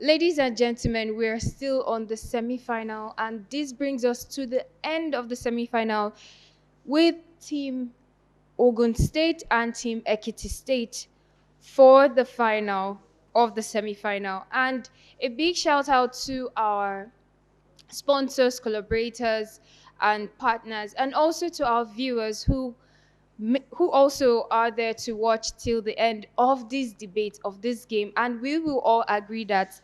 Ladies and gentlemen, we're still on the semi-final, and this brings us to the end of the semi-final with Team OGUN State and Team EKITI State for the final of the semi-final. And a big shout out to our sponsors, collaborators, and partners, and also to our viewers who also are there to watch till the end of this debate of this game. And we will all agree that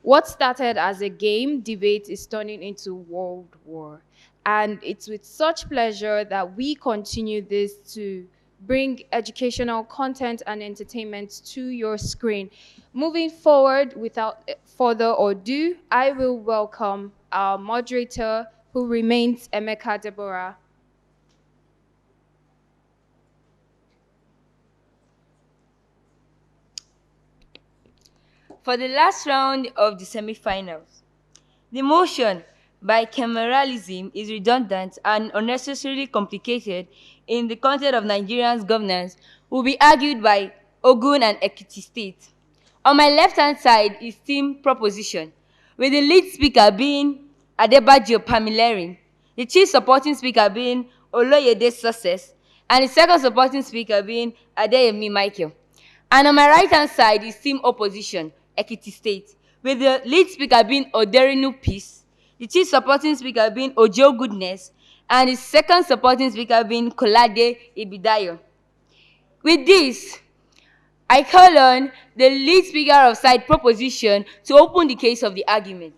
what started as a game debate is turning into world war. And it's with such pleasure that we continue this to bring educational content and entertainment to your screen. Moving forward, without further ado, I will welcome our moderator, who remains Emeka Deborah. For the last round of the semi-finals, the motion bicameralism is redundant and unnecessarily complicated in the context of Nigeria's governance will be argued by OGUN and EKITI State. On my left-hand side is team proposition, with the lead speaker being Adebayo Pamilerin, the chief supporting speaker being Oloyede Success, and the second supporting speaker being Adeyemi Michael. And on my right-hand side is team opposition, Ekiti State, with the lead speaker being Oderinu Peace, the chief supporting speaker being Ojo Goodness, and the second supporting speaker being Kolade Ibidayo. With this, I call on the lead speaker of side proposition to open the case of the argument.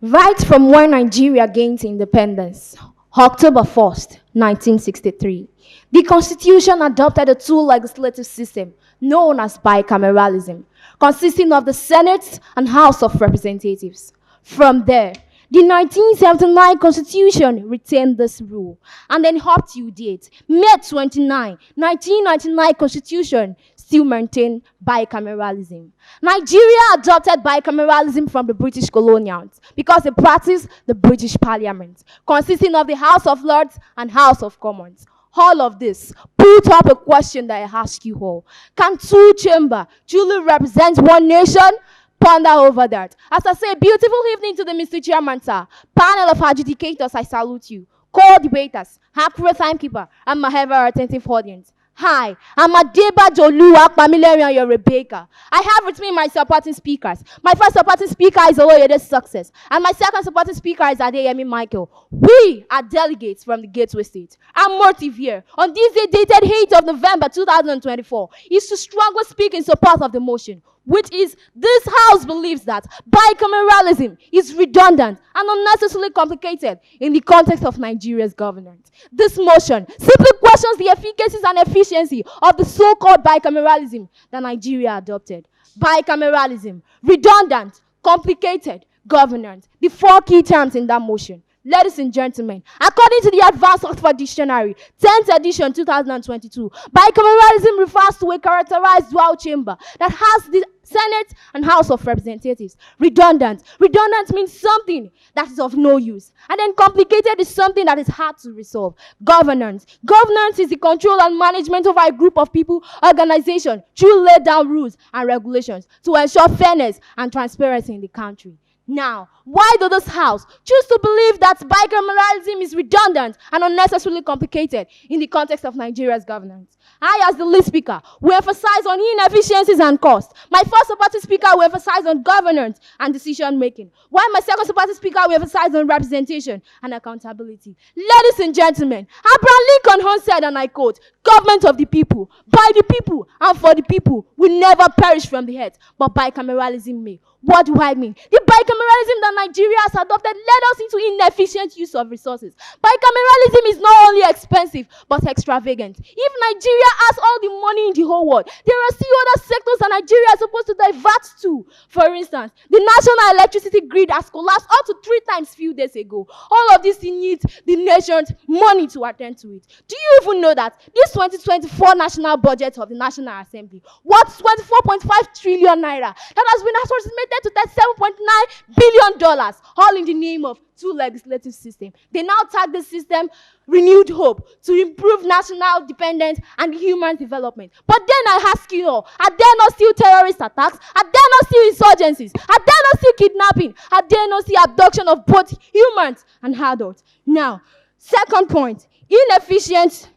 Right from when Nigeria gained independence, October 1st, 1963, the Constitution adopted a two legislative system known as bicameralism, consisting of the Senate and House of Representatives. From there, the 1979 Constitution retained this rule, and then up to date, May 29, 1999 Constitution still maintained bicameralism. Nigeria adopted bicameralism from the British colonials because they practiced the British Parliament, consisting of the House of Lords and House of Commons. All of this put up a question that I ask you all. Can two chambers truly represent one nation? Ponder over that. As I say, beautiful evening to the Mr. Chairman, sir. Panel of adjudicators, I salute you. Co-debaters, accurate timekeeper, and my ever-attentive audience. Hi, I'm Adebayo Pamilerin, and you're Rebecca. I have with me my supporting speakers. My first supporting speaker is Oloyede Success, and my second supporting speaker is Adeyemi Michael. We are delegates from the Gateway State. Our motive here, on this day dated 8th of November 2024, is to strongly speak in support of the motion, which is this House believes that bicameralism is redundant and unnecessarily complicated in the context of Nigeria's governance. This motion simply questions the efficacy and efficiency of the so-called bicameralism that Nigeria adopted. Bicameralism, redundant, complicated, governance, the four key terms in that motion. Ladies and gentlemen, according to the Advanced Oxford Dictionary, 10th edition 2022, bicameralism refers to a characterized dual chamber that has the Senate and House of Representatives. Redundant. Redundant means something that is of no use. And then complicated is something that is hard to resolve. Governance. Governance is the control and management of a group of people, organization, through laid down rules and regulations to ensure fairness and transparency in the country. Now, why does this House choose to believe that bicameralism is redundant and unnecessarily complicated in the context of Nigeria's governance? I, as the lead speaker, will emphasize on inefficiencies and costs. My first supporting speaker will emphasize on governance and decision-making, while my second supporting speaker will emphasize on representation and accountability. Ladies and gentlemen, Abraham Lincoln once said, and I quote, "Government of the people, by the people, and for the people will never perish from the earth, but bicameralism may." What do I mean? The bicameralism that Nigeria has adopted led us into inefficient use of resources. Bicameralism is not only expensive, but extravagant. If Nigeria has all the money in the whole world, there are still other sectors that Nigeria is supposed to divert to. For instance, the national electricity grid has collapsed up to 3 times few days ago. All of this needs the nation's money to attend to it. Do you even know that this 2024 national budget of the National Assembly worth 24.5 trillion naira that has been approximated to $37.9 billion, all in the name of two legislative systems. They now tag the system renewed hope to improve national dependence and human development. But then I ask you all, are there not still terrorist attacks? Are there not still insurgencies? Are there not still kidnapping? Are there not still abduction of both humans and adults? Now, second point, inefficient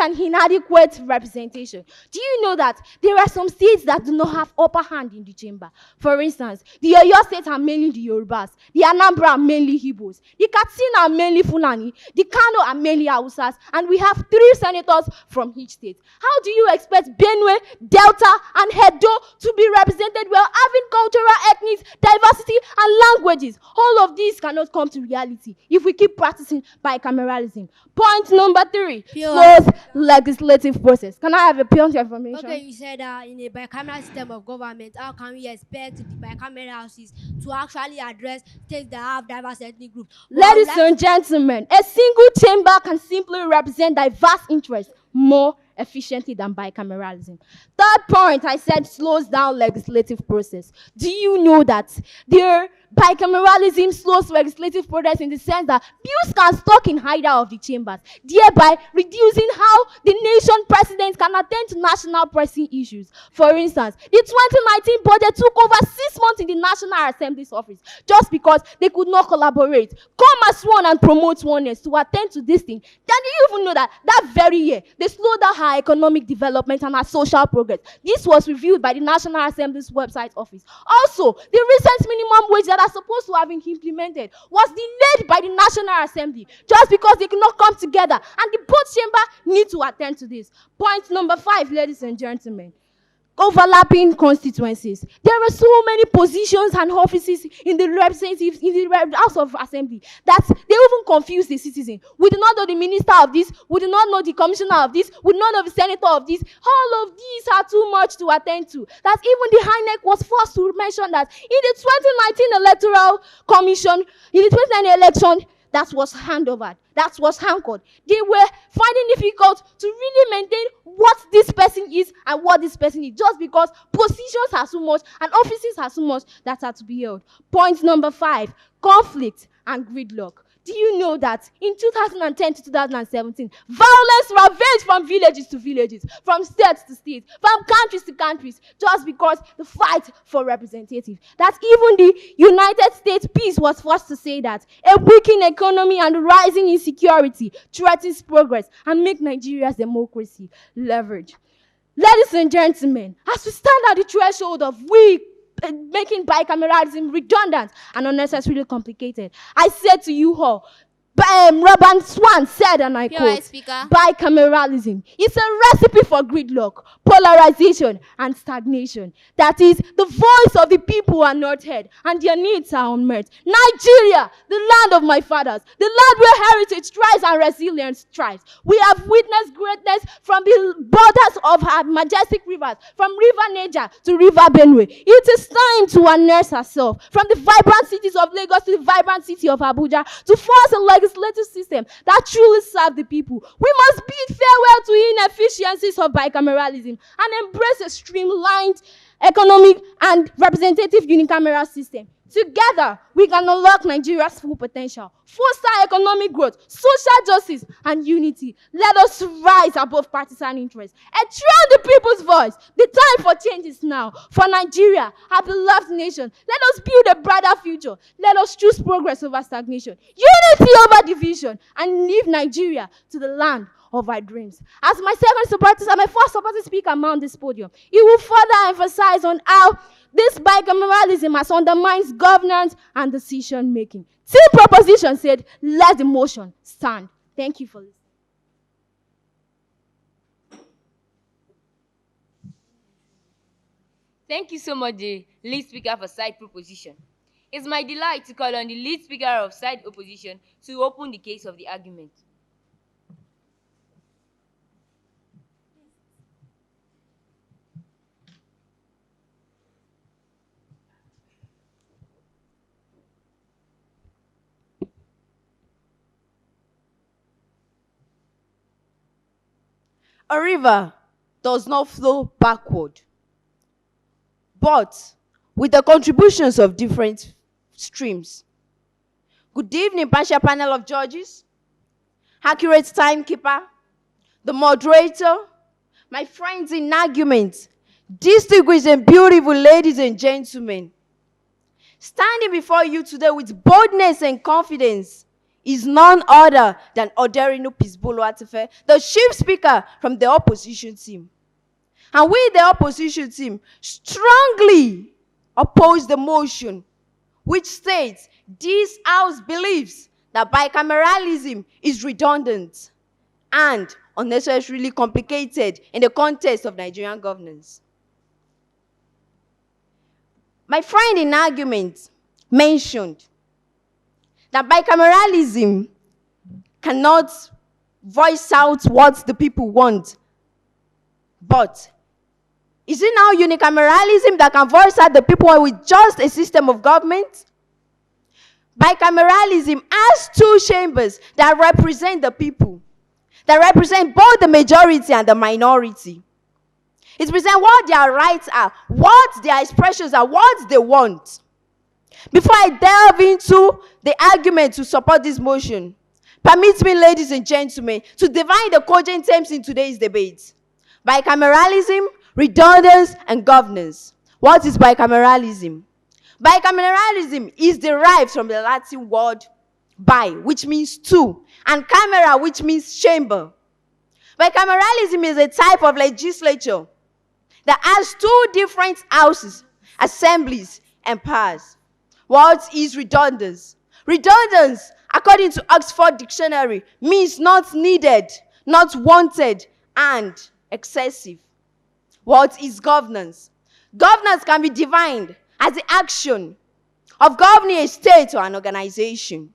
and inadequate representation. Do you know that there are some states that do not have upper hand in the chamber? For instance, the Oyo states are mainly the Yorubas, the Anambra are mainly Igbos, the Katsina are mainly Fulani, the Kano are mainly Hausas, and we have 3 senators from each state. How do you expect Benue, Delta, and Edo to be represented while having cultural, ethnic diversity and languages? All of these cannot come to reality if we keep practicing bicameralism. Point number 3. Close legislative process. Can I have a point of information? Okay, you said that in a bicameral system of government, how can we expect the bicameral houses to actually address states that have diverse ethnic groups? Ladies and gentlemen, a single chamber can simply represent diverse interests more efficiently than bicameralism. Third point, I said slows down legislative process. Do you know that their bicameralism slows legislative process in the sense that bills can stuck in either of the chambers, thereby reducing how the nation president can attend to national pressing issues. For instance, the 2019 budget took over 6 months in the National Assembly's office just because they could not collaborate, come as one and promote oneness to attend to this thing. Then do you even know that that very year they slowed down our economic development and our social progress? This was reviewed by the National Assembly's website office. Also, the recent minimum wage that are supposed to have been implemented was delayed by the National Assembly just because they could not come together, and the both chamber need to attend to this. Point number 5, ladies and gentlemen. Overlapping constituencies. There are so many positions and offices in the representatives in the House of Assembly that they even confuse the citizen. We do not know the minister of this, we do not know the commissioner of this, we do not know the senator of this. All of these are too much to attend to. That even the INEC was forced to mention that in the 2019 electoral commission, in the 2019 election, that was handover, that was handled. They were finding difficult to really maintain what this person is and what this person is, just because positions are so much and offices are so much that are to be held. Point number 5, conflict and gridlock. Do you know that in 2010 to 2017, violence ravaged from villages to villages, from states to states, from countries to countries, just because the fight for representative. That even the United States peace was forced to say that a weakened economy and rising insecurity threatens progress and make Nigeria's democracy leverage. Ladies and gentlemen, as we stand at the threshold of making bicameralism redundant and unnecessarily complicated, I said to you all, Robert Swan said, and I quote, bicameralism is a recipe for gridlock, polarization, and stagnation. That is, the voice of the people are not heard, and their needs are unmet. Nigeria, the land of my fathers, the land where heritage thrives and resilience thrives. We have witnessed greatness from the borders of our majestic rivers, from River Niger to River Benue. It is time to unnerve ourselves from the vibrant cities of Lagos to the vibrant city of Abuja to force a legislative system that truly serves the people. We must bid farewell to inefficiencies of bicameralism and embrace a streamlined economic and representative unicameral system. Together, we can unlock Nigeria's full potential, foster economic growth, social justice, and unity. Let us rise above partisan interests and drown the people's voice. The time for change is now. For Nigeria, our beloved nation, let us build a brighter future. Let us choose progress over stagnation, unity over division, and leave Nigeria to the land of our dreams. As my second supporter and my first supporting speaker mount this podium, he will further emphasize on how this bicameralism has undermines governance and decision making. Team proposition said, let the motion stand. Thank you for listening. Thank you so much, the lead speaker for side proposition. It's my delight to call on the lead speaker of side opposition to open the case of the argument. A river does not flow backward, but with the contributions of different streams. Good evening, partial panel of judges, accurate timekeeper, the moderator, my friends in argument, distinguished and beautiful ladies and gentlemen. Standing before you today with boldness and confidence is none other than Oderinu Pisbolo Atefe, the chief speaker from the opposition team. And we, the opposition team, strongly oppose the motion which states this House believes that bicameralism is redundant and unnecessarily complicated in the context of Nigerian governance. My friend in argument mentioned that bicameralism cannot voice out what the people want. But is it now unicameralism that can voice out the people with just a system of government? Bicameralism has two chambers that represent the people, that represent both the majority and the minority. It represents what their rights are, what their expressions are, what they want. Before I delve into the argument to support this motion, permit me, ladies and gentlemen, to divide the cogent terms in today's debate. Bicameralism, redundance, and governance. What is bicameralism? Bicameralism is derived from the Latin word bi, which means two, and camera, which means chamber. Bicameralism is a type of legislature that has two different houses, assemblies, and powers. What is redundance? Redundance, according to Oxford Dictionary, means not needed, not wanted, and excessive. What is governance? Governance can be defined as the action of governing a state or an organization.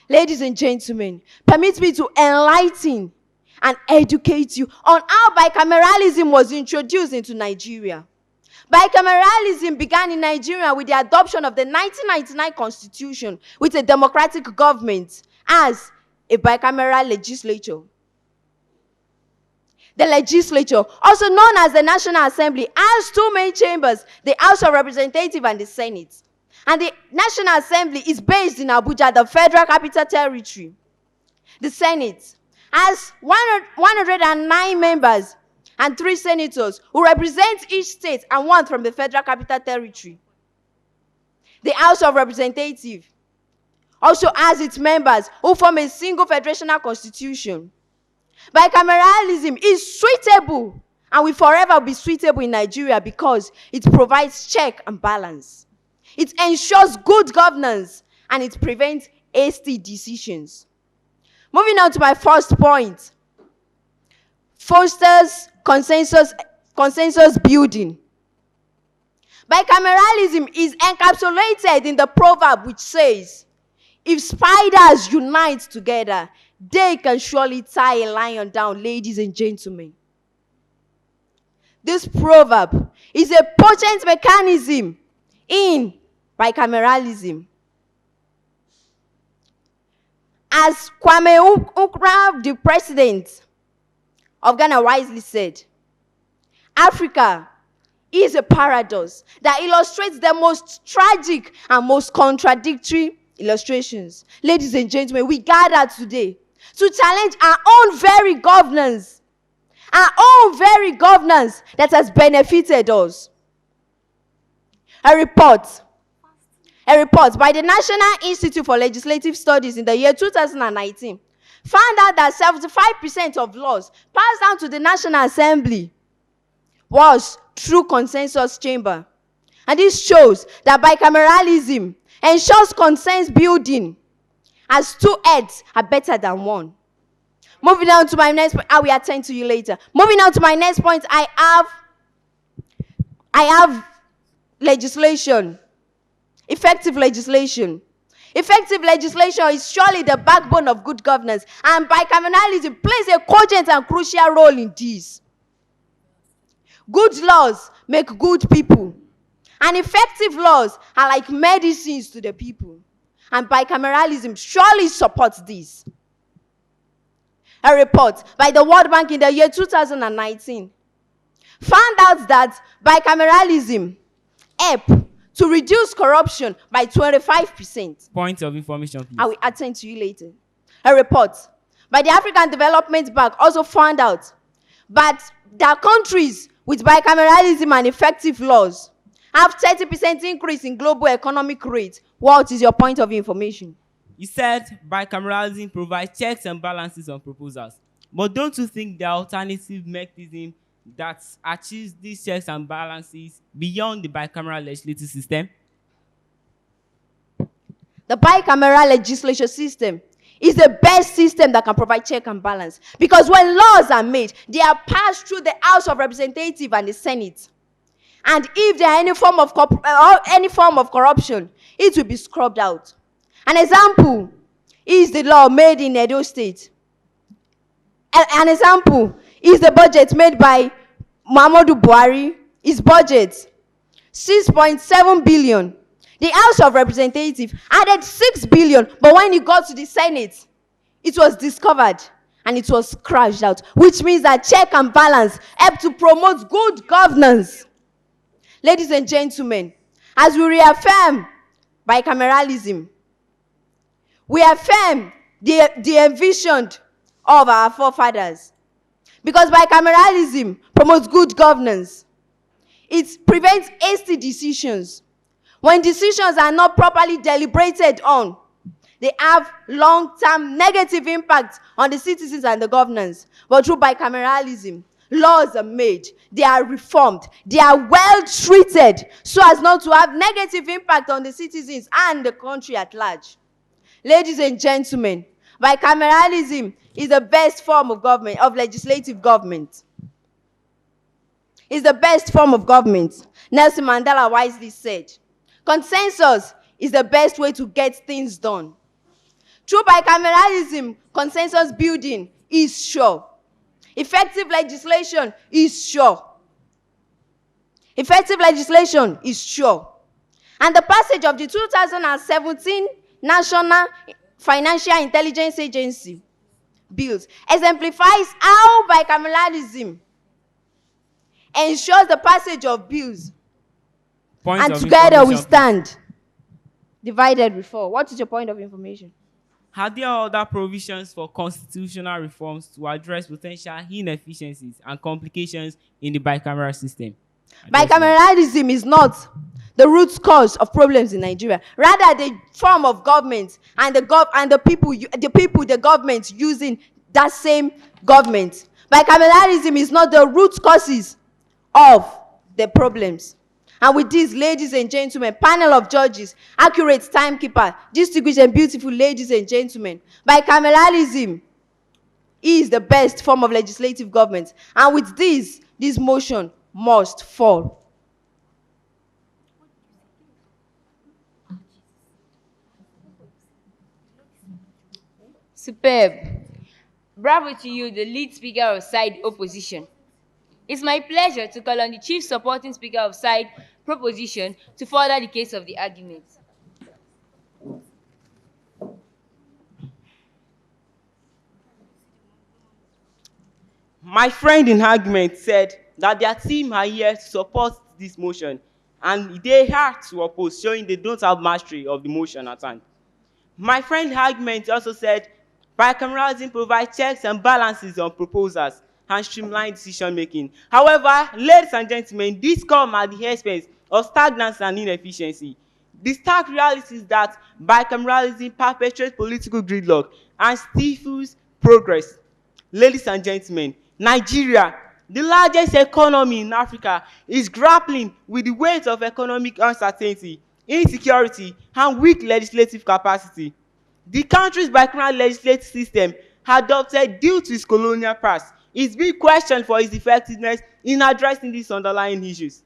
Ladies and gentlemen, permit me to enlighten and educate you on how bicameralism was introduced into Nigeria. Bicameralism began in Nigeria with the adoption of the 1999 Constitution with a democratic government as a bicameral legislature. The legislature, also known as the National Assembly, has two main chambers, the House of Representatives and the Senate. And the National Assembly is based in Abuja, the Federal Capital Territory. The Senate has 109 members and 3 senators who represent each state and 1 from the Federal Capital Territory. The House of Representatives also has its members who form a single federational constitution. Bicameralism is suitable and will forever be suitable in Nigeria because it provides check and balance. It ensures good governance and it prevents hasty decisions. Moving on to my first point, fosters consensus building. Bicameralism is encapsulated in the proverb which says, if spiders unite together, they can surely tie a lion down, ladies and gentlemen. This proverb is a potent mechanism in bicameralism. As Kwame Nkrumah, the president of Ghana, wisely said, Africa is a paradox that illustrates the most tragic and most contradictory illustrations. Ladies and gentlemen, we gather today to challenge our own very governance that has benefited us. A report by the National Institute for Legislative Studies in the year 2019 found out that 75% of laws passed down to the National Assembly was through consensus chamber. And this shows that bicameralism ensures consensus building as 2 heads are better than 1. Moving on to my next point, I will attend to you later. Moving on to my next point, I have legislation. Effective legislation. Effective legislation is surely the backbone of good governance, and bicameralism plays a cogent and crucial role in this. Good laws make good people, and effective laws are like medicines to the people, and bicameralism surely supports this. A report by the World Bank in the year 2019 found out that bicameralism helped to reduce corruption by 25%. Point of information, please. I will attend to you later. A report by the African Development Bank also found out that countries with bicameralism and effective laws have 30% increase in global economic rate. What is your point of information? You said bicameralism provides checks and balances on proposals. But don't you think there are alternative mechanisms that achieves these checks and balances beyond the bicameral legislative system? The bicameral legislature system is the best system that can provide check and balance. Because when laws are made, they are passed through the House of Representatives and the Senate. And if there are any form of corruption, it will be scrubbed out. An example is the law made in Edo State. An example is the budget made by Muhammadu Buhari. His budget, 6.7 billion. The House of Representatives added 6 billion, but when it got to the Senate, it was discovered and it was crashed out, which means that check and balance help to promote good governance. Ladies and gentlemen, as we reaffirm bicameralism, we affirm the envisioned of our forefathers. Because bicameralism promotes good governance. It prevents hasty decisions. When decisions are not properly deliberated on, they have long-term negative impact on the citizens and the governance. But through bicameralism, laws are made, they are reformed, they are well treated so as not to have negative impact on the citizens and the country at large. Ladies and gentlemen, bicameralism is the best form of government, of legislative government. It's the best form of government. Nelson Mandela wisely said, consensus is the best way to get things done. Through bicameralism, consensus building is sure. Effective legislation is sure. Effective legislation is sure. And the passage of the 2017 National Financial Intelligence Agency bills exemplifies how bicameralism ensures the passage of bills. And together we stand divided before. What is your point of information? Are there other provisions for constitutional reforms to address potential inefficiencies and complications in the bicameral system? Bicameralism is not the root cause of problems in Nigeria. Rather, the form of government and the government using that same government. Bicameralism is not the root causes of the problems. And with this, ladies and gentlemen, panel of judges, accurate timekeeper, distinguished and beautiful ladies and gentlemen, bicameralism is the best form of legislative government. And with this motion must fall. Superb. Bravo to you, the lead speaker of side opposition. It's my pleasure to call on the chief supporting speaker of side proposition to further the case of the argument. My friend in argument said that their team are here to support this motion and they are to oppose, showing they don't have mastery of the motion at hand. My friend's argument also said bicameralism provides checks and balances on proposals and streamline decision-making. However, ladies and gentlemen, this comes at the expense of stagnancy and inefficiency. The stark reality is that bicameralism perpetuates political gridlock and stifles progress. Ladies and gentlemen, Nigeria, the largest economy in Africa, is grappling with the weight of economic uncertainty, insecurity, and weak legislative capacity. The country's bicameral legislative system, adopted due to its colonial past, is being questioned for its effectiveness in addressing these underlying issues.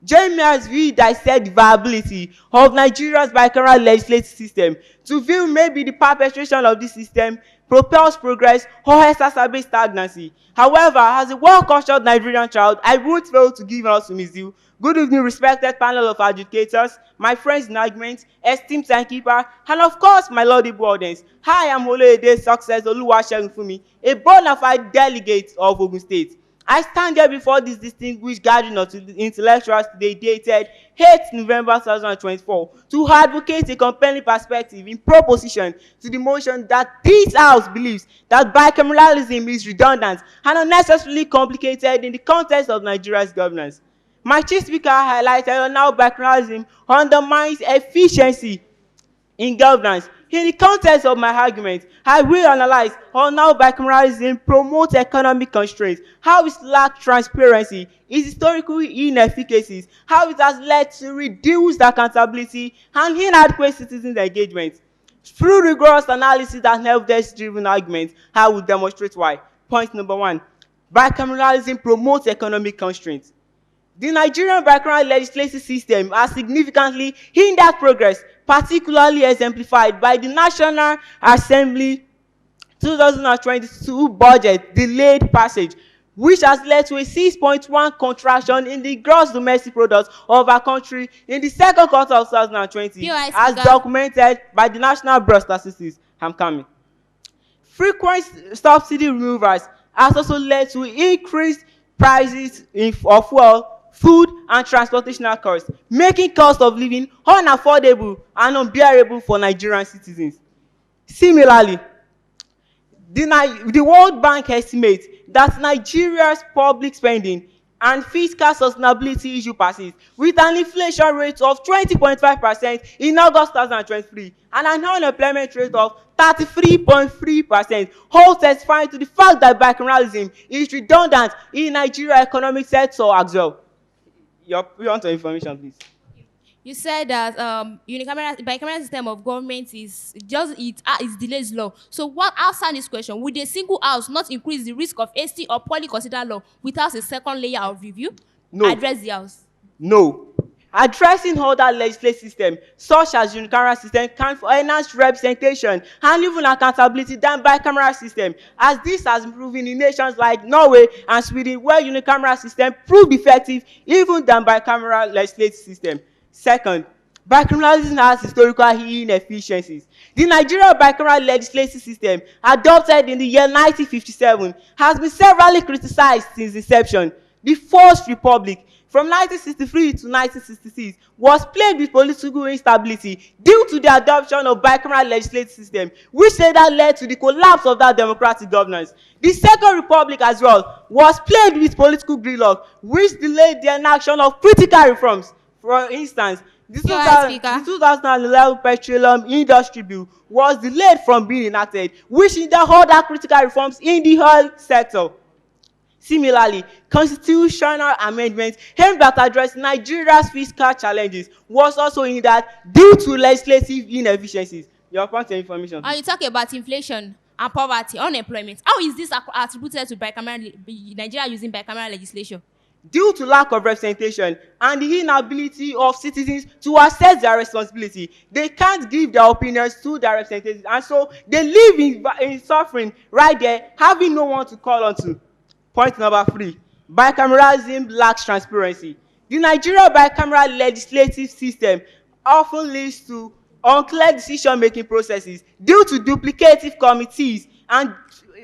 Join me as we dissect the viability of Nigeria's bicameral legislative system to view maybe the perpetration of this system propels progress or exacerbates stagnancy. However, as a well-cultured Nigerian child, I won't fail to give us to Ms. You. Good evening, respected panel of educators, my friends in argument, esteemed timekeeper, and of course, my laudable audience. Hi, I'm Oloyede Success Oluwasegun Fumi, a bona fide delegate of Ogun State. I stand here before this distinguished gathering of intellectuals today dated 8th November 2024 to advocate a compelling perspective in proposition to the motion that this House believes that bicameralism is redundant and unnecessarily complicated in the context of Nigeria's governance. My chief speaker highlighted on how bicameralism undermines efficiency in governance. In the context of my argument, I will analyze on how bicameralism promotes economic constraints, how it lacks transparency, its historical inefficacies, how it has led to reduced accountability and inadequate citizen engagement. Through rigorous analysis and evidence-driven arguments, I will demonstrate why. Point number 1. Bicameralism promotes economic constraints. The Nigerian bicameral legislative system has significantly hindered progress, particularly exemplified by the National Assembly 2022 budget delayed passage, which has led to a 6.1 contraction in the gross domestic product of our country in the second quarter of 2020, as documented by the National Bureau of Statistics. I'm coming. Frequent subsidy removals has also led to increased prices of fuel, food and transportational costs, making cost of living unaffordable and unbearable for Nigerian citizens. Similarly, the World Bank estimates that Nigeria's public spending and fiscal sustainability issue persists, with an inflation rate of 20.5% in August 2023 and an unemployment rate of 33.3%, all testifying to the fact that bicameralism is redundant in Nigeria's economic sector as well. You want some information, please? You said that bicameral system of government is delays law. So what answer this question? Would a single house not increase the risk of hasty or poorly considered law without a second layer of review? No. Address the house. No. Addressing other legislative systems, such as unicameral system, can enhance representation and even accountability than bicameral system, as this has been proven in nations like Norway and Sweden, where unicameral system proved effective even than bicameral legislative system. Second, bicameralism has historical inefficiencies. The Nigerian bicameral legislative system, adopted in the year 1957, has been severely criticized since inception. The First Republic, from 1963 to 1966, was plagued with political instability due to the adoption of bicameral legislative system, which later led to the collapse of that democratic governance. The Second Republic as well was plagued with political gridlock, which delayed the enaction of critical reforms. For instance, the 2011 Petroleum Industry Bill was delayed from being enacted, which hindered other critical reforms in the oil sector. Similarly, constitutional amendments aimed at addressing Nigeria's fiscal challenges was also hindered due to legislative inefficiencies. Your point of information. You talk about inflation and poverty, unemployment. How is this attributed to Nigeria using bicameral legislation? Due to lack of representation and the inability of citizens to assess their responsibility, they can't give their opinions to their representatives, and so they live in suffering right there, having no one to call on to. Point number 3, bicameralism lacks transparency. The Nigerian bicameral legislative system often leads to unclear decision-making processes due to duplicative committees and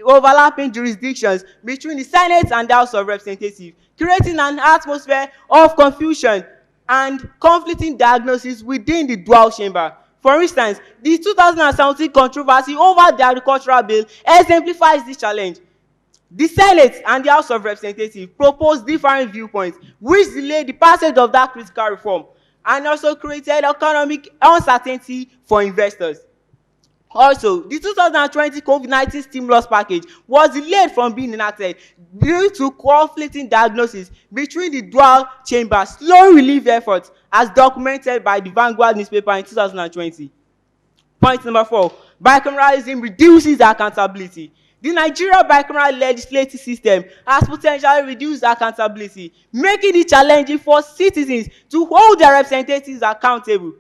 overlapping jurisdictions between the Senate and the House of Representatives, creating an atmosphere of confusion and conflicting diagnoses within the dual chamber. For instance, the 2017 controversy over the agricultural bill exemplifies this challenge. The Senate and the House of Representatives proposed different viewpoints, which delayed the passage of that critical reform and also created economic uncertainty for investors. Also, the 2020 COVID-19 stimulus package was delayed from being enacted due to conflicting diagnoses between the dual chamber's slow relief efforts, as documented by the Vanguard newspaper in 2020. Point number 4, bicameralism reduces accountability. The Nigeria bicameral legislative system has potentially reduced accountability, making it challenging for citizens to hold their representatives accountable.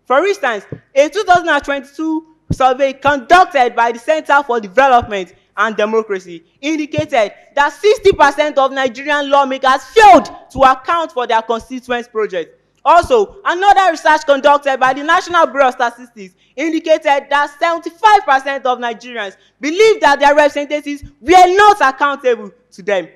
For instance, a 2022 survey conducted by the Center for Development and Democracy indicated that 60% of Nigerian lawmakers failed to account for their constituents' projects. Also, another research conducted by the National Bureau of Statistics indicated that 75% of Nigerians believe that their representatives were not accountable to them.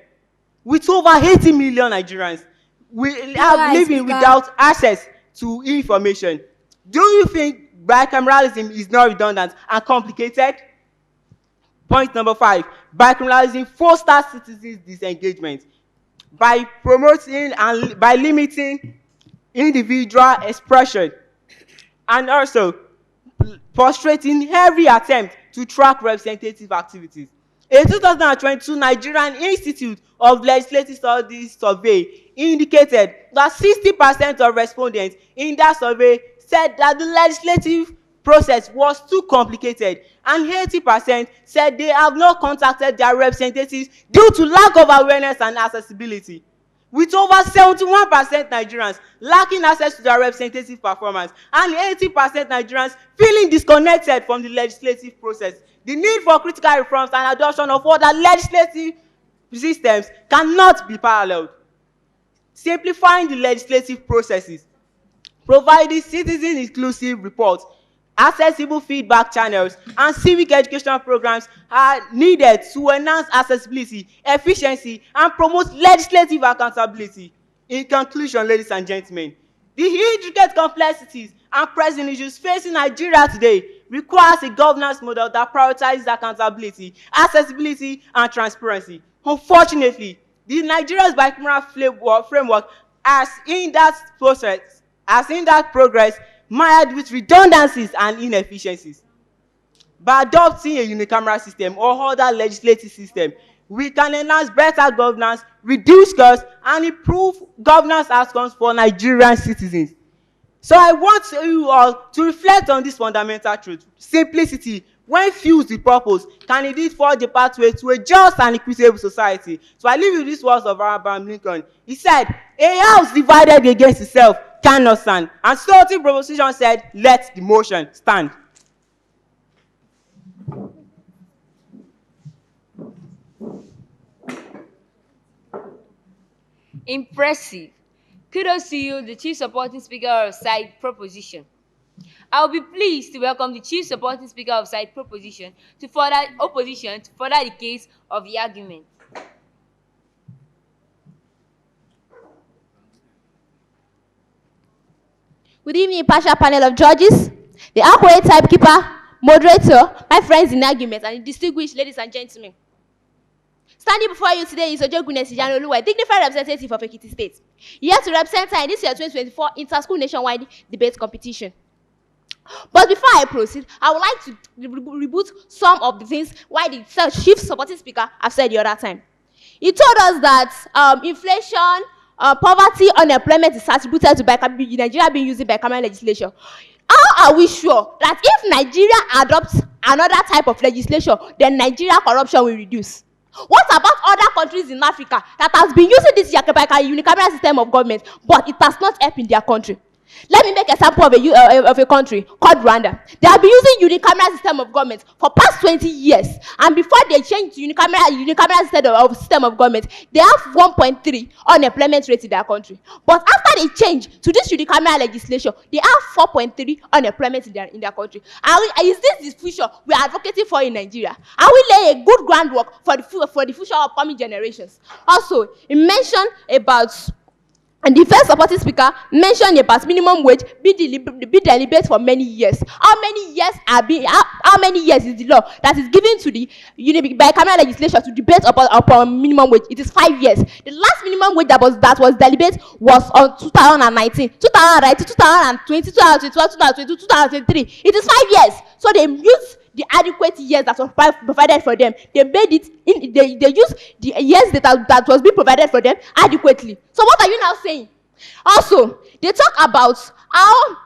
With over 80 million Nigerians living without access to information, do you think bicameralism is not redundant and complicated? Point number 5, bicameralism fosters citizens' disengagement by promoting and by limiting individual expression and also frustrating every attempt to track representative activities. A 2022 Nigerian Institute of Legislative Studies survey indicated that 60% of respondents in that survey said that the legislative process was too complicated, and 80% said they have not contacted their representatives due to lack of awareness and accessibility. With over 71% Nigerians lacking access to their representative performance and 80% Nigerians feeling disconnected from the legislative process, the need for critical reforms and adoption of other legislative systems cannot be paralleled. Simplifying the legislative processes, providing citizen-inclusive reports, accessible feedback channels, and civic education programs are needed to enhance accessibility, efficiency, and promote legislative accountability. In conclusion, ladies and gentlemen, the intricate complexities and pressing issues facing Nigeria today requires a governance model that prioritizes accountability, accessibility, and transparency. Unfortunately, the Nigeria's bicameral framework has in that progress mired with redundancies and inefficiencies. By adopting a unicameral system or other legislative system, we can enhance better governance, reduce costs, and improve governance outcomes for Nigerian citizens. So I want you all to reflect on this fundamental truth. Simplicity, when fused with purpose, can indeed forge a pathway to a just and equitable society. So I leave you with these words of Abraham Lincoln. He said, "A house divided against itself cannot stand." And Story Proposition said, "Let the motion stand." Impressive. Kudos to you, the Chief Supporting Speaker of Side Proposition. I will be pleased to welcome the Chief Supporting Speaker of Side Proposition to further opposition to further the case of the argument. Good evening, impartial panel of judges, the accurate timekeeper, moderator, my friends in argument, and the distinguished ladies and gentlemen. Standing before you today is OGUN, a dignified representative of EKITI State, here to represent her in this year 2024 Inter-School Nationwide Debate Competition. But before I proceed, I would like to reboot some of the things why the Chief Supporting Speaker have said the other time. He told us that inflation, poverty, unemployment is attributed to Nigeria being using bicameral legislation. How are we sure that if Nigeria adopts another type of legislation, then Nigeria corruption will reduce? What about other countries in Africa that has been using this unicameral system of government, but it has not helped in their country? Let me make an example of a country called Rwanda. They have been using unicameral system of government for past 20 years, and before they changed to unicameral system of government, they have 1.3 unemployment rate in their country. But after they change to this unicameral legislation, they have 4.3 unemployment in their country. Is this the future we are advocating for in Nigeria? Are we laying a good groundwork for the future of upcoming generations? Also, he mentioned about. And the first supporting speaker mentioned about minimum wage be deliberate for many years. How many years is the law that is given to the bicameral legislation to debate upon minimum wage? It is 5 years. The last minimum wage that was deliberate was on 2019, 2020, 2021, 2022, 2023. It is 5 years. So they use the adequate years that was provided for them. They made it they use the years that was being provided for them adequately. So what are you now saying? Also, they talk about how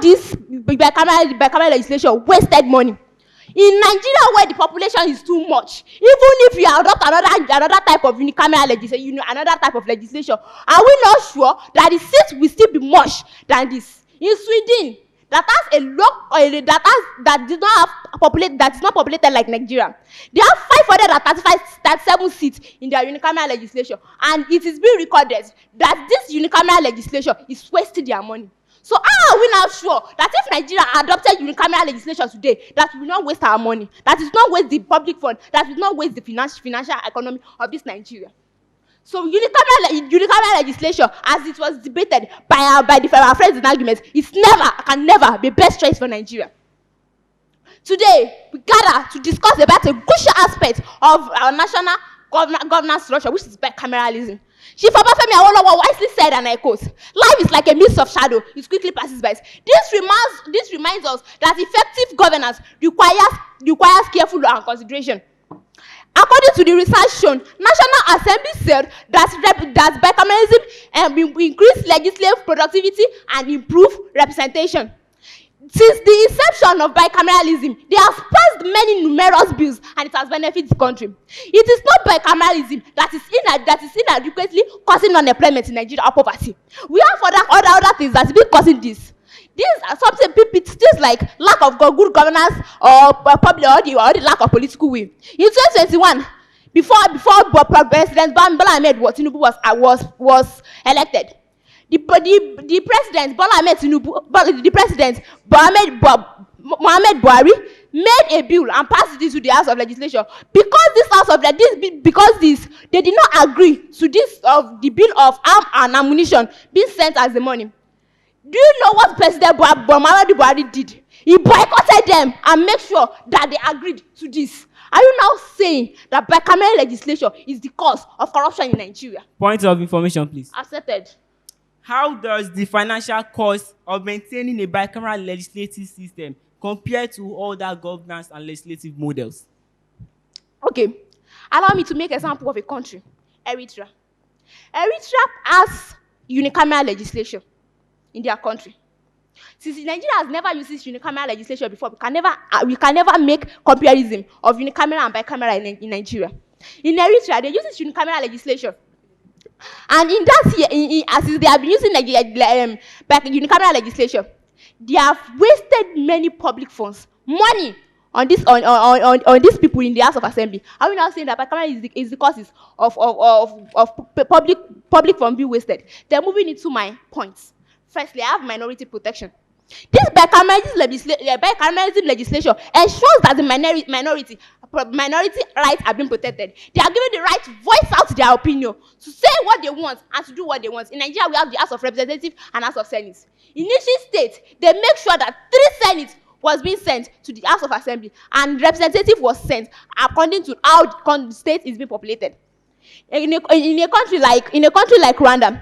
this bicameral legislation wasted money. In Nigeria, where the population is too much, even if you adopt another type of unicameral legislation, another type of legislation, are we not sure that the seats will still be much than this? In Sweden, that has a low, that is not populated like Nigeria, they have 537 seats in their unicameral legislation, and it is being recorded that this unicameral legislation is wasting their money. So how are we now sure that if Nigeria adopted unicameral legislation today, that we will not waste our money, that it will not waste the public fund, that will not waste the financial economy of this Nigeria? So unicameral legislation, as it was debated by our friends in arguments, can never be best choice for Nigeria. Today, we gather to discuss about a crucial aspect of our national governance structure, which is bicameralism. Chief Obafemi Awolowo wisely said, and I quote, "Life is like a mist of shadow, it quickly passes by." This reminds us that effective governance requires careful and consideration. According to the research shown, National Assembly said that bicameralism increase legislative productivity and improve representation. Since the inception of bicameralism, they have passed many numerous bills and it has benefited the country. It is not bicameralism that is inadequately causing unemployment in Nigeria or poverty. We have other things that have been causing this. These are something things like lack of good governance or the lack of political will. In 2021, before President Bola Ahmed Tinubu was elected, the president Bola Ahmed Tinubu, the president Mohamed Buhari made a bill and passed it to the House of Legislation because they did not agree to this the bill of arms and ammunition being sent as the money. Do you know what President Muhammadu Buhari did? He boycotted them and made sure that they agreed to this. Are you now saying that bicameral legislation is the cause of corruption in Nigeria? Point of information, please. Accepted. How does the financial cost of maintaining a bicameral legislative system compare to other governance and legislative models? Okay. Allow me to make an example of a country, Eritrea. Eritrea has unicameral legislation in their country. Since Nigeria has never used this unicameral legislation before, we can never make comparison of unicameral and bicameral in Nigeria. In Eritrea, they use this unicameral legislation. And in that year, as they have been using unicameral legislation, they have wasted many public funds, money on these people in the House of Assembly. Are we now saying that bicameral is the causes of public funds being wasted? They're moving into my points. Firstly, I have minority protection. This bicameralism legislation ensures that the minority rights are being protected. They are given the right to voice out their opinion, to say what they want and to do what they want. In Nigeria, we have the House of Representatives and House of Senate. In each state, they make sure that 3 Senates was being sent to the House of Assembly and representative was sent according to how the state is being populated. In a country like Rwanda,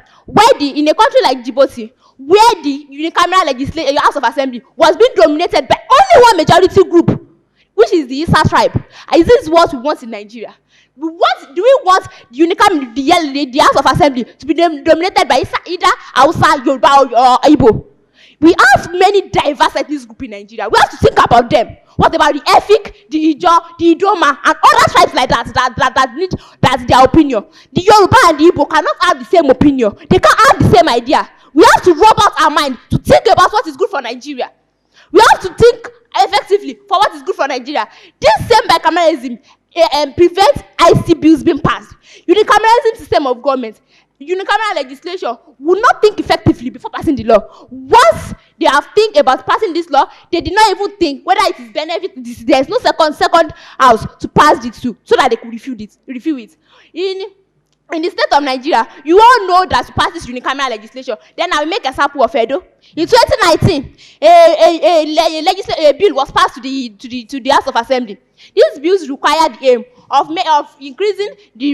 in a country like Djibouti, where the unicameral House of Assembly was being dominated by only one majority group, which is the Isa tribe. Is this what we want in Nigeria? Do we want the House of Assembly to be dominated by either Hausa, Yoruba, or Igbo? We have many diverse ethnic groups in Nigeria. We have to think about them. What about the Efik, the Ijaw, the Idoma, and other tribes like that's their opinion? The Yoruba and the Igbo cannot have the same opinion. They can't have the same idea. We have to rub out our mind to think about what is good for Nigeria. We have to think effectively for what is good for Nigeria. This same bicameralism prevents IC bills being passed. Unicameralism system of government, unicameral legislation will not think effectively before passing the law. Once they have think about passing this law, they did not even think whether it is benefit. There is no second house to pass it to, so that they could review it. In the state of Nigeria, you all know that to pass this unicameral legislation. Then I will make a sample of Edo. In 2019, a bill was passed to the House of Assembly. These bills require the aim of increasing the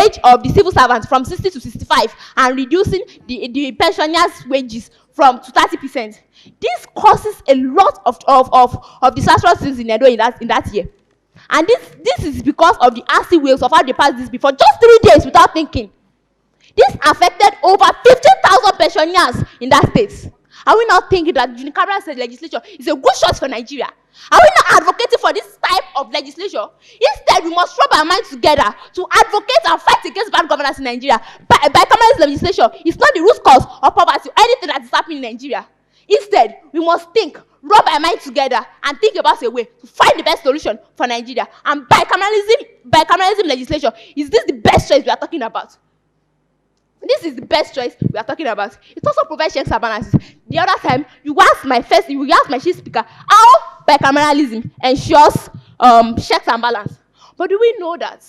age of the civil servants from 60 to 65 and reducing the pensioners' wages to 30%. This causes a lot of disastrous things in Edo in that year. And this is because of the RC wheels of how they passed this before just 3 days without thinking. This affected over 15,000 pensioners in that state. Are we not thinking that unicameral legislature is a good choice for Nigeria? Are we not advocating for this type of legislation? Instead, we must rub our minds together to advocate and fight against bad governance in Nigeria. Bicameral legislation is not the root cause of poverty or anything that is happening in Nigeria. Instead, we must think, rub our minds together, and think about a way to find the best solution for Nigeria. And bicameralism legislation, is this the best choice we are talking about? This is the best choice we are talking about. It also provides checks and balances. The other time, you asked my chief speaker how bicameralism ensures checks and balance. But do we know that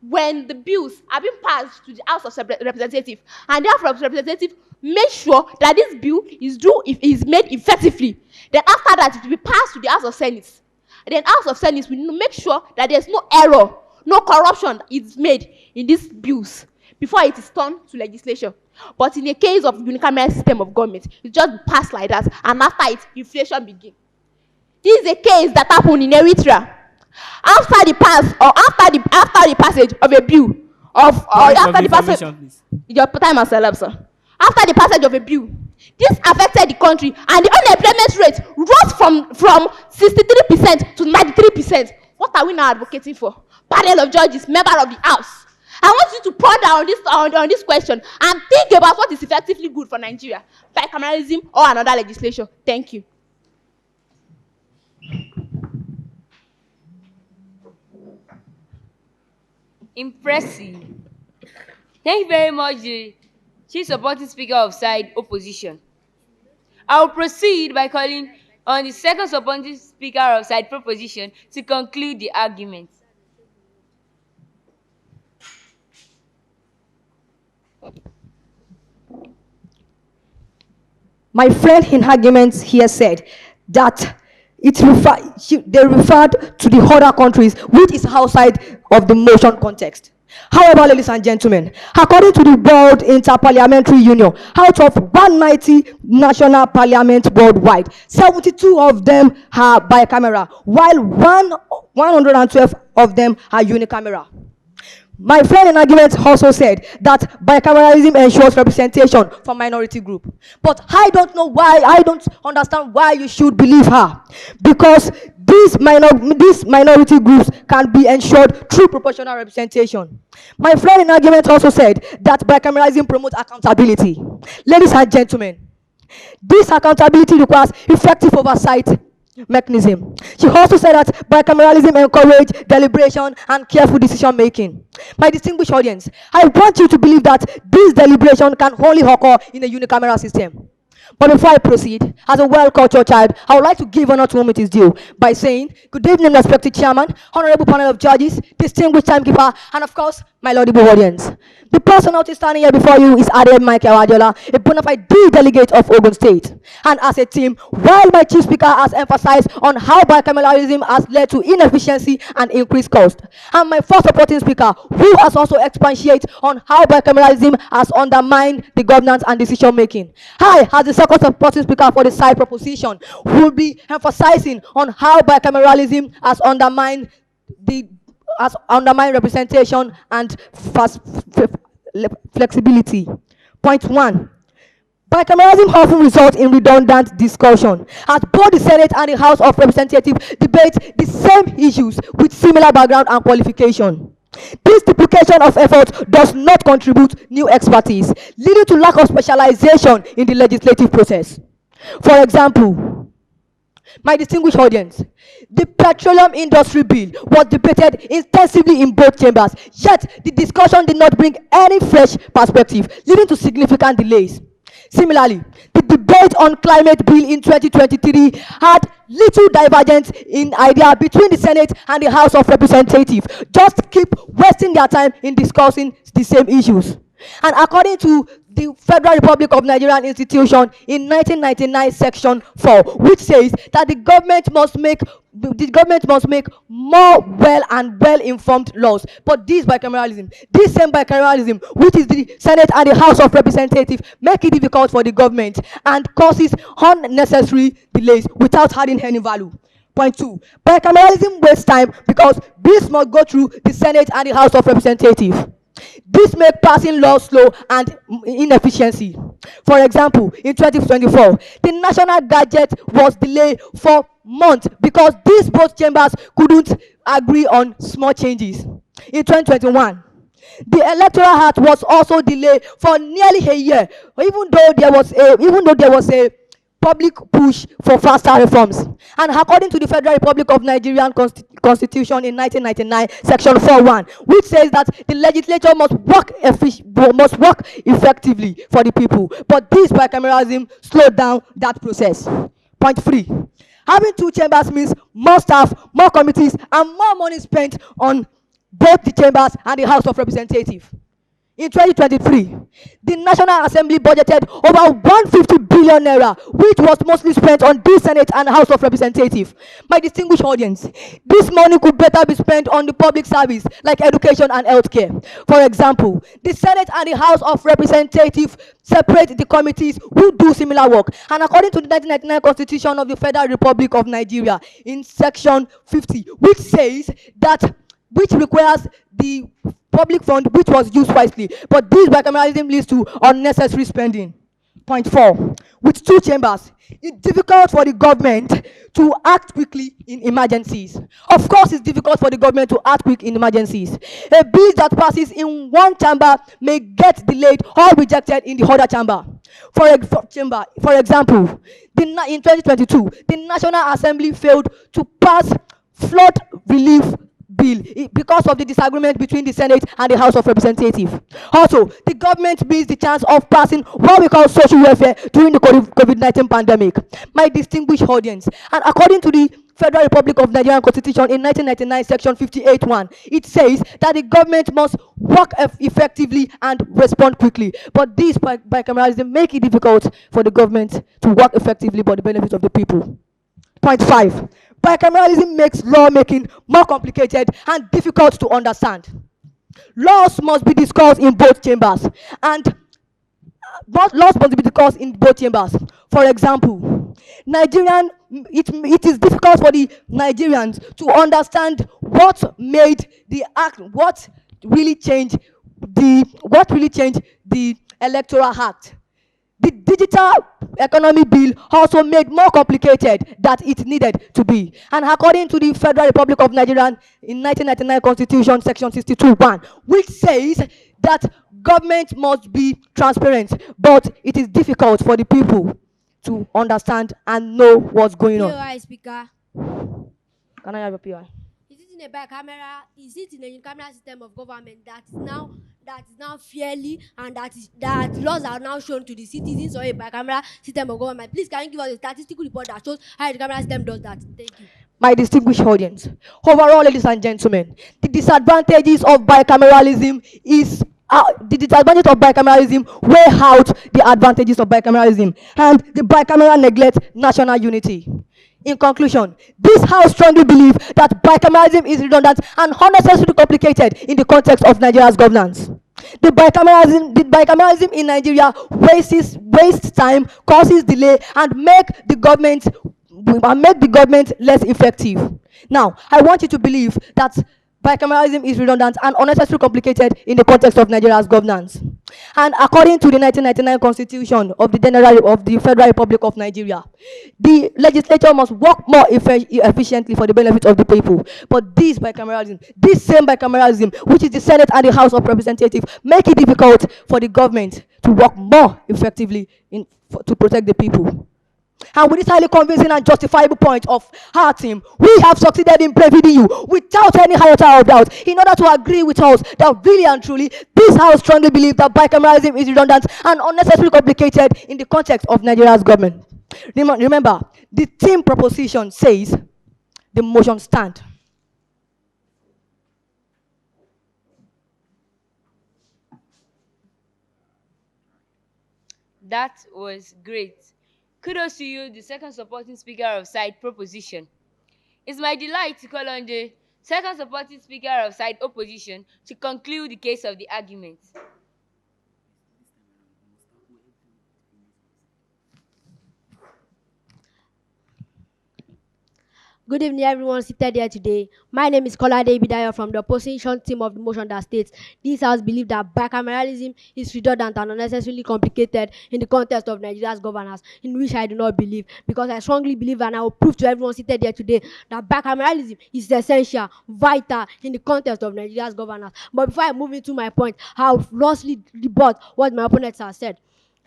when the bills are being passed to the House of Representatives, and the House of Representatives make sure that this bill is made effectively, then after that it will be passed to the House of Senate. And then House of Senate will make sure that there's no error, no corruption is made in these bills before it is turned to legislation. But in the case of unicameral system of government, it just passed like that, and after it, inflation begins. This is a case that happened in Eritrea. After the passage of a bill your time has elapsed, sir. After the passage of a bill, this affected the country, and the unemployment rate rose from 63% to 93%. What are we now advocating for? Panel of judges, member of the House, I want you to ponder on this question and think about what is effectively good for Nigeria, bicameralism or another legislation. Thank you. Impressive. Thank you very much, the Chief Supporting Speaker of Side Opposition. I will proceed by calling on the second Supporting Speaker of Side Proposition to conclude the argument. My friend in arguments here said that they referred to the other countries which is outside of the motion context. However, ladies and gentlemen, according to the World Interparliamentary Union, out of 190 national parliaments worldwide, 72 of them are bicameral, while 112 of them are unicameral. My friend in argument also said that bicameralism ensures representation for minority group. But I don't understand why you should believe her. Because these minority groups can be ensured through proportional representation. My friend in argument also said that bicameralism promotes accountability. Ladies and gentlemen, this accountability requires effective oversight mechanism. She also said that bicameralism encourages deliberation and careful decision making. My distinguished audience, I want you to believe that this deliberation can only occur in a unicameral system. But before I proceed, as a well-cultured child, I would like to give honor to whom it is due by saying, good evening, respected chairman, honorable panel of judges, distinguished timekeeper, and of course, my laudable audience. The person out standing here before you is Adem Michael Adiola, a bona fide delegate of Ogun State. And as a team, while my chief speaker has emphasized on how bicameralism has led to inefficiency and increased cost, and my first supporting speaker, who has also expatiated on how bicameralism has undermined the governance and decision making, I, as the second supporting speaker for the side proposition, will be emphasizing on how bicameralism has undermined representation and flexibility. Point 1. Bicameralism often results in redundant discussion, as both the Senate and the House of Representatives debate the same issues with similar background and qualification. This duplication of effort does not contribute new expertise, leading to lack of specialization in the legislative process. For example, my distinguished audience, the petroleum industry bill was debated intensively in both chambers, yet the discussion did not bring any fresh perspective, leading to significant delays. Similarly, the debate on climate bill in 2023 had little divergence in idea between the Senate and the House of Representatives, just keep wasting their time in discussing the same issues. And according to the Federal Republic of Nigeria Institution in 1999 section 4, which says that the government must make more well-informed laws. But this same bicameralism, which is the Senate and the House of Representatives, make it difficult for the government and causes unnecessary delays without adding any value. Point 2, bicameralism wastes time because bills must go through the Senate and the House of Representatives. This makes passing laws slow and inefficiency. For example, in 2024, the national gadget was delayed for months because these both chambers couldn't agree on small changes. In 2021, the electoral act was also delayed for nearly a year, even though there was a public push for faster reforms. And according to the Federal Republic of Nigerian Constitution in 1999, Section 4.1, which says that the legislature must work effectively for the people. But this bicameralism slowed down that process. Point 3. Having two chambers means more staff, more committees, and more money spent on both the chambers and the House of Representatives. In 2023, the National Assembly budgeted over 150 billion naira, which was mostly spent on the Senate and House of Representatives. My distinguished audience, this money could better be spent on the public service like education and healthcare. For example, the Senate and the House of Representatives separate the committees who do similar work. And according to the 1999 Constitution of the Federal Republic of Nigeria, in Section 50, which requires the public fund which was used wisely, but this bicameralism leads to unnecessary spending. Point 4. With two chambers, it's difficult for the government to act quickly in emergencies. Of course, it's difficult for the government to act quick in emergencies. A bill that passes in one chamber may get delayed or rejected in the other chamber. For example, in 2022, the National Assembly failed to pass flood relief bill because of the disagreement between the Senate and the House of Representatives. Also, the government missed the chance of passing what we call social welfare during the COVID-19 pandemic. My distinguished audience, and according to the Federal Republic of Nigeria Constitution in 1999, Section 58.1, it says that the government must work effectively and respond quickly. But this bicameralism make it difficult for the government to work effectively for the benefit of the people. Point 5. Bicameralism makes lawmaking more complicated and difficult to understand. Laws must be discussed in both chambers, and laws must be discussed in both chambers. For example, it is difficult for the Nigerians to understand what made the act, what really changed the electoral act. The digital economy bill also made more complicated than it needed to be. And according to the Federal Republic of Nigeria in 1999 Constitution, Section 62.1, which says that government must be transparent, but it is difficult for the people to understand and know what's going on. POI speaker. Can I have a POI? Is it in a unicameral system of government that is now fairly and that laws are now shown to the citizens, or a bicameral system of government? Please, can you give us a statistical report that shows how a bicameral system does that? Thank you. My distinguished audience, overall, ladies and gentlemen, the disadvantages of bicameralism weigh out the advantages of bicameralism, and the bicameral neglects national unity. In conclusion, this House strongly believes that bicameralism is redundant and unnecessarily complicated in the context of Nigeria's governance. The bicameralism in Nigeria wastes time, causes delay, and make the government less effective. Now, I want you to believe that bicameralism is redundant and unnecessarily complicated in the context of Nigeria's governance. And according to the 1999 Constitution of the Federal Republic of Nigeria, the legislature must work more efficiently for the benefit of the people. But this same bicameralism, which is the Senate and the House of Representatives, make it difficult for the government to work more effectively to protect the people. And with this highly convincing and justifiable point of our team, we have succeeded in preventing you without any iota of doubt, in order to agree with us that really and truly, this House strongly believes that bicameralism is redundant and unnecessarily complicated in the context of Nigeria's government. Remember, the team proposition says the motion stand. That was great. Kudos to you, the second supporting speaker of side proposition. It's my delight to call on the second supporting speaker of side opposition to conclude the case of the argument. Good evening, everyone seated here today. My name is Kola Davidayo from the opposition team of the motion that states this House believes that bicameralism is redundant and unnecessarily complicated in the context of Nigeria's governance, in which I do not believe, because I strongly believe and I will prove to everyone seated here today that bicameralism is essential, vital in the context of Nigeria's governance. But before I move into my point, I will loosely rebut what my opponents have said.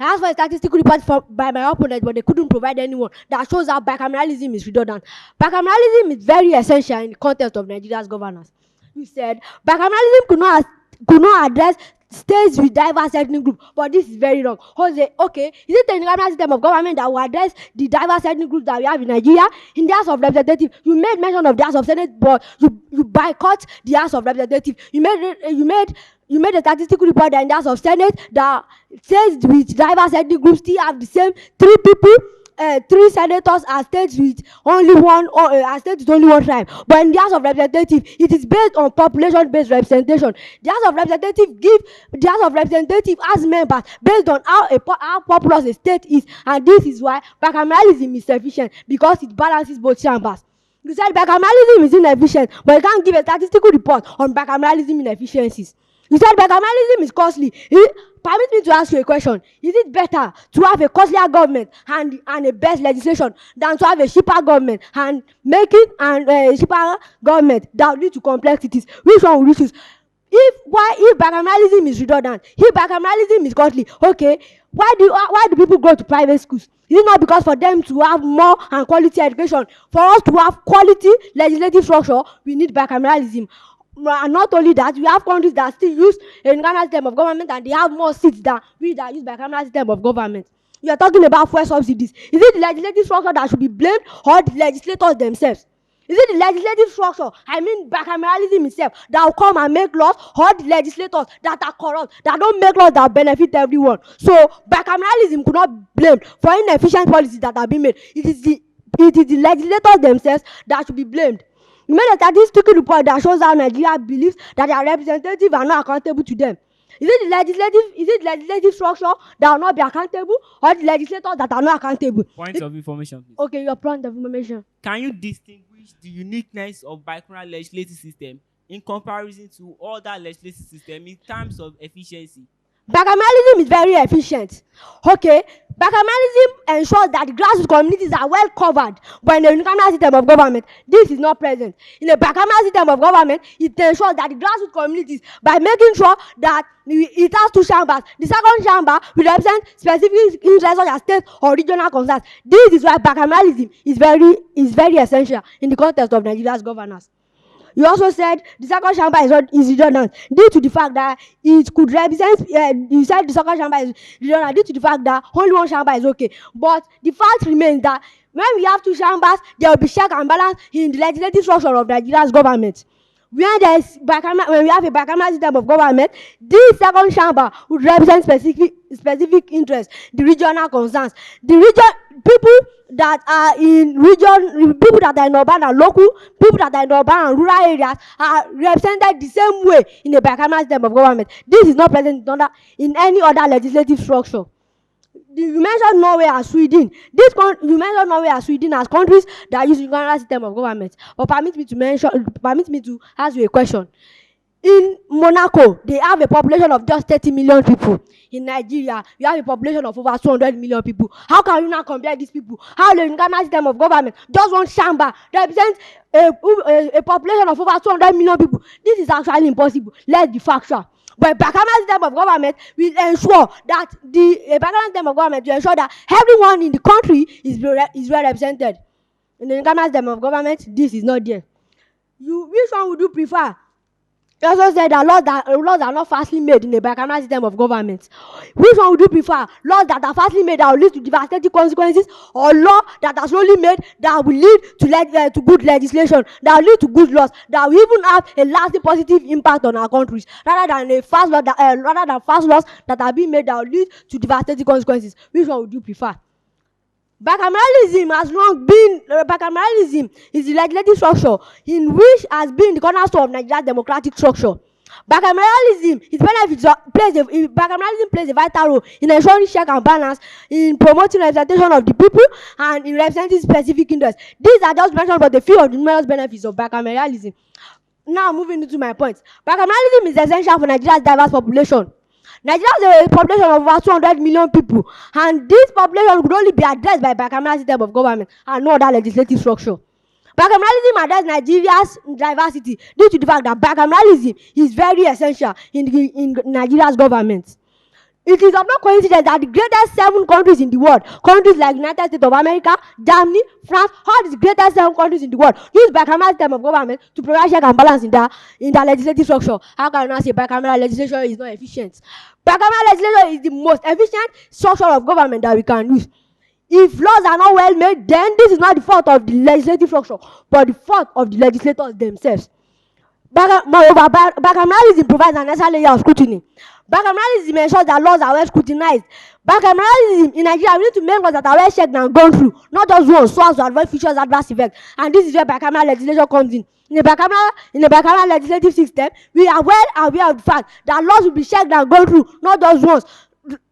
I asked for a statistical report by my opponent, but they couldn't provide anyone that shows how bicameralism is redundant. Bicameralism is very essential in the context of Nigeria's governance. You said bicameralism could not address states with diverse ethnic groups, but this is very wrong. Jose, okay, is it the unicameral system of government that will address the diverse ethnic groups that we have in Nigeria? In the House of Representatives, you made mention of the House of Senate, but you boycott the House of Representatives. You made a statistical report that in the House of Senate that states with diverse ethnic groups still have the same three people, three senators as states with only one, as states with only one tribe. But in the House of Representatives, it is based on population-based representation. The House of Representatives as members based on how populous a state is, and this is why bicameralism is sufficient, because it balances both chambers. You said bicameralism is inefficient, but you can't give a statistical report on bicameralism inefficiencies. You said bicameralism is costly. Permit me to ask you a question. Is it better to have a costlier government and a best legislation than to have a cheaper government and a cheaper government that will lead to complexities? Which one will you choose? If bicameralism is redundant, if bicameralism is costly, okay, why do people go to private schools? Is it not because for them to have more and quality education? For us to have quality legislative structure, we need bicameralism. And not only that, we have countries that still use a unicameral system of government and they have more seats than we that use bicameral system of government. We are talking about fuel subsidies. Is it the legislative structure that should be blamed or the legislators themselves? Is it the legislative structure, I mean bicameralism itself, that will come and make laws, or the legislators that are corrupt, that don't make laws that benefit everyone? So bicameralism could not be blamed for inefficient policies that have been made. It is the legislators themselves that should be blamed. You made a statistical report that shows how Nigeria believes that their representatives are not accountable to them. Is it the legislative structure that will not be accountable, or the legislators that are not accountable? Point of information, please. Okay, your point of information. Can you distinguish the uniqueness of bicameral legislative system in comparison to other legislative systems in terms of efficiency? Bicameralism is very efficient. Okay, bicameralism ensures that the grassroots communities are well covered, but in a unicameral system of government, this is not present. In a bicameral system of government, it ensures that the grassroots communities, by making sure that it has two chambers, the second chamber will represent specific interests such as state or regional concerns. This is why bicameralism is very essential in the context of Nigeria's governance. You also said the second chamber is redundant due to the fact that it could represent. You said the second chamber is redundant due to the fact that only one chamber is okay. But the fact remains that when we have two chambers, there will be check and balance in the legislative structure of Nigeria's government. When we have a bicameral system of government, this second chamber would represent specific interests, the regional concerns. The people that are in urban and local, people that are in urban and rural areas are represented the same way in a bicameral system of government. This is not present in any other legislative structure. You mentioned Norway and Sweden. You mentioned Norway and Sweden as countries that use unicameral system of government. But permit me to ask you a question. In Monaco, they have a population of just 30 million people. In Nigeria, you have a population of over 200 million people. How can you now compare these people? How the unicameral system of government, just one chamber, represents a population of over 200 million people? This is actually impossible. Let's be factual. But bicameral system of government will ensure that everyone in the country is well represented. In the bicameral system of government, this is not there. Which one would you prefer? You also said that laws are not fastly made in the bicameral system of government. Which one would you prefer? Laws that are fastly made that will lead to devastating consequences, or law that are slowly made that will lead to good legislation, that will lead to good laws, that will even have a lasting positive impact on our countries, rather than fast laws that are being made that will lead to devastating consequences? Which one would you prefer? Bicameralism is the legislative structure in which has been the cornerstone of Nigeria's democratic structure. Bicameralism, bicameralism plays a vital role in ensuring check and balance, in promoting representation of the people, and in representing specific interests. These are just mentioned about the few of the numerous benefits of bicameralism. Now, moving into my points. Bicameralism is essential for Nigeria's diverse population. Nigeria has a population of over 200 million people, and this population could only be addressed by bicameral system of government and no other legislative structure. Bicameralism addresses Nigeria's diversity due to the fact that bicameralism is very essential in Nigeria's government. It is of no coincidence that the greatest 7 countries in the world, countries like United States of America, Germany, France, all the greatest 7 countries in the world, use bicameral system of government to provide check and balance in the legislative structure. How can you not say bicameral legislation is not efficient? Bicameral legislation is the most efficient structure of government that we can use. If laws are not well made, then this is not the fault of the legislative structure, but the fault of the legislators themselves. Moreover, bicameralism provides an necessary layer of scrutiny. Bicameralism ensures that laws are well scrutinized. Bicameralism in Nigeria, we need to make laws that are well checked and gone through, not just once, so as to avoid future adverse effects. And this is where bicameral legislation comes in. In the bicameral legislative system, we are well aware of the fact that laws will be checked and gone through, not just once.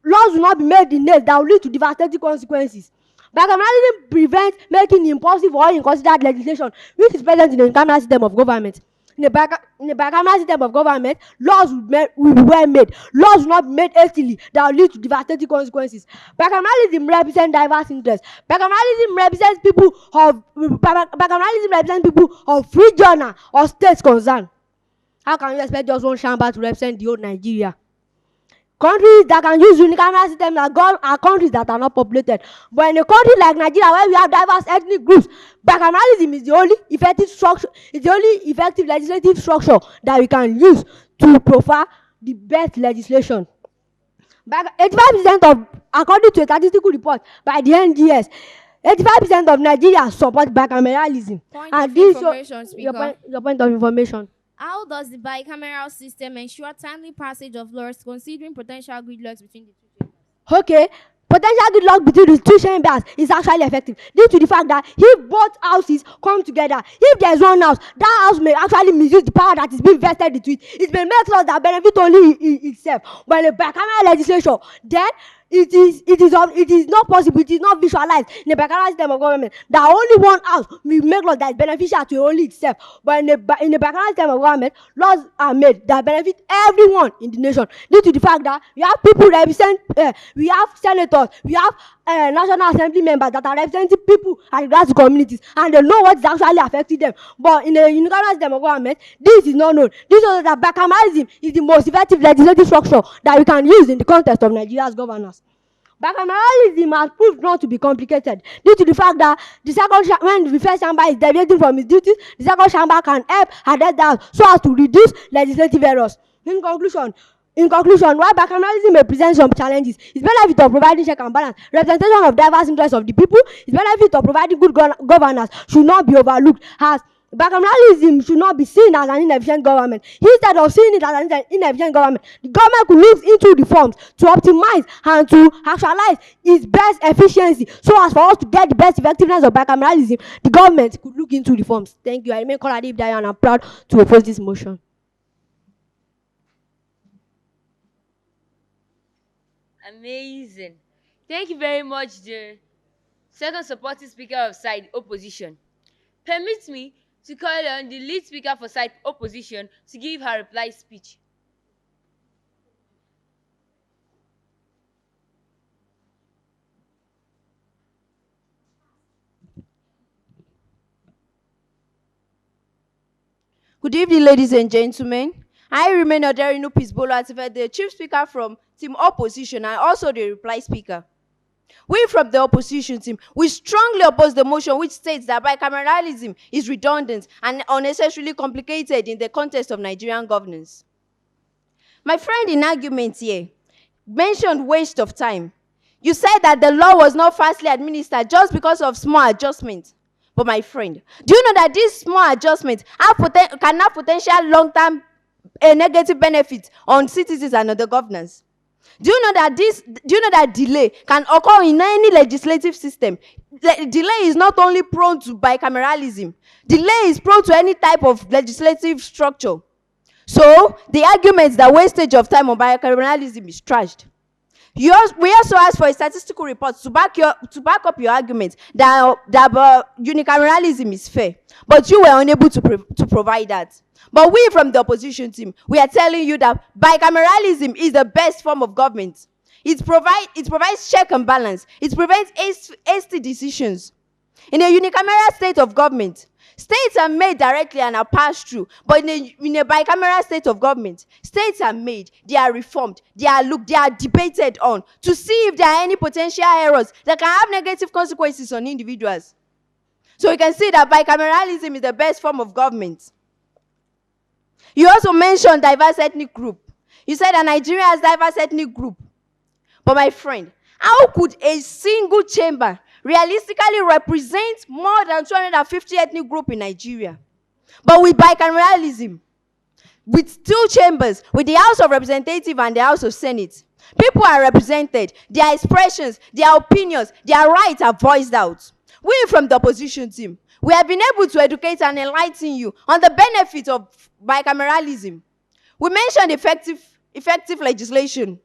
Laws will not be made in haste that will lead to devastating consequences. Bicameralism prevents making impulsive or inconsidered legislation, which is present in the bicameral system of government. In the bicameral system of government, laws will be well made. Laws will not be made hastily that will lead to devastating consequences. Bicameralism represents diverse interests. Bicameralism represents people of regional or states concerned. How can you expect just one chamber to represent the whole Nigeria? Countries that can use unicameral systems are countries that are not populated. But in a country like Nigeria, where we have diverse ethnic groups, bicameralism is the only effective structure, it's the only effective legislative structure that we can use to provide the best legislation. 85% of, according to a statistical report by the NGS, 85% of Nigeria support bicameralism. And this is your point of information. How does the bicameral system ensure timely passage of laws considering potential gridlocks between the two chambers? Okay, potential gridlock between the two chambers is actually effective due to the fact that if both houses come together, if there is one house, that house may actually misuse the power that is being vested into it. It may make laws that benefit only itself. But in the bicameral legislation, then it is not possible, it is not visualized in the bicameral system of government that only one house will make laws that is beneficial to only itself. But in the bicameral system of government, laws are made that benefit everyone in the nation due to the fact that we have people represent, we have senators, we have National Assembly members that are representing people and regards to communities, and they know what is actually affecting them. But in the unicameral system of government, this is not known. This shows that bicameralism is the most effective legislative structure that we can use in the context of Nigeria's governance. Bicameralism has proved not to be complicated due to the fact that when the first chamber is deviating from its duties, the second chamber can help address that so as to reduce legislative errors. In conclusion, while bicameralism may present some challenges, its benefit of providing check and balance, representation of diverse interests of the people, its benefit of providing good governance should not be overlooked, as bicameralism should not be seen as an inefficient government. Instead of seeing it as an inefficient government, the government could look into reforms to optimize and to actualize its best efficiency so as for us to get the best effectiveness of bicameralism. The government could look into reforms. Thank you. I remain Kolade Ibdayo and I'm proud to oppose this motion. Amazing. Thank you very much, the second supporting speaker of side opposition. Permit me to call on the lead speaker for side opposition to give her reply speech. Good evening, ladies and gentlemen. I remain Oderinu Pisbolo Atife, the chief speaker from Team Opposition and also the reply speaker. We from the opposition team, we strongly oppose the motion which states that bicameralism is redundant and unnecessarily complicated in the context of Nigerian governance. My friend in argument here mentioned waste of time. You said that the law was not fastly administered just because of small adjustments. But my friend, do you know that these small adjustments can have potential long-term negative benefits on citizens and other governors? Do you know that delay can occur in any legislative system? Delay is not only prone to bicameralism. Delay is prone to any type of legislative structure. So the argument that wastage of time on bicameralism is trashed. We also asked for a statistical report to back up your argument that unicameralism is fair, but you were unable to provide that. But we from the opposition team, we are telling you that bicameralism is the best form of government. It provides check and balance. It prevents hasty decisions. In a unicameral state of government, states are made directly and are passed through. But in a bicameral state of government, states are made, they are reformed, they are debated on to see if there are any potential errors that can have negative consequences on individuals. So you can see that bicameralism is the best form of government. You also mentioned diverse ethnic group. You said that Nigeria has diverse ethnic group. But my friend, how could a single chamber realistically represent more than 250 ethnic groups in Nigeria? But with bicameralism, with two chambers, with the House of Representatives and the House of Senate, people are represented, their expressions, their opinions, their rights are voiced out. We from the opposition team, we have been able to educate and enlighten you on the benefits of bicameralism. We mentioned effective legislation.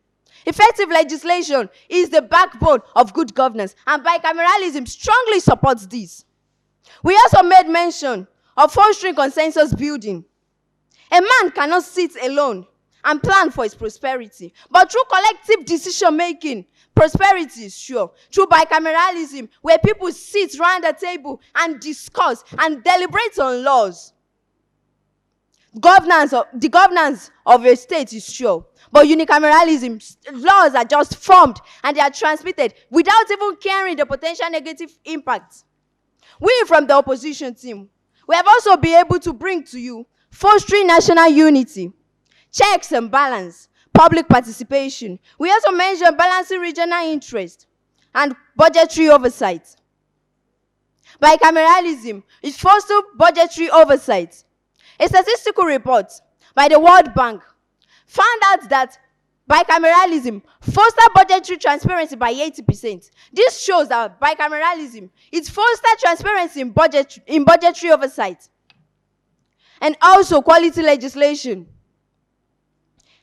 Effective legislation is the backbone of good governance, and bicameralism strongly supports this. We also made mention of fostering consensus building. A man cannot sit alone and plan for his prosperity, but through collective decision-making, prosperity is sure. Through bicameralism, where people sit around the table and discuss and deliberate on laws, the governance of a state is sure. But unicameralism, laws are just formed and they are transmitted without even caring the potential negative impact. We from the opposition team, we have also been able to bring to you fostering national unity, checks and balance, public participation. We also mentioned balancing regional interest and budgetary oversight. Bicameralism is fostering budgetary oversight. A statistical report by the World Bank found out that bicameralism fosters budgetary transparency by 80%. This shows that bicameralism fosters transparency in budgetary oversight. And also quality legislation.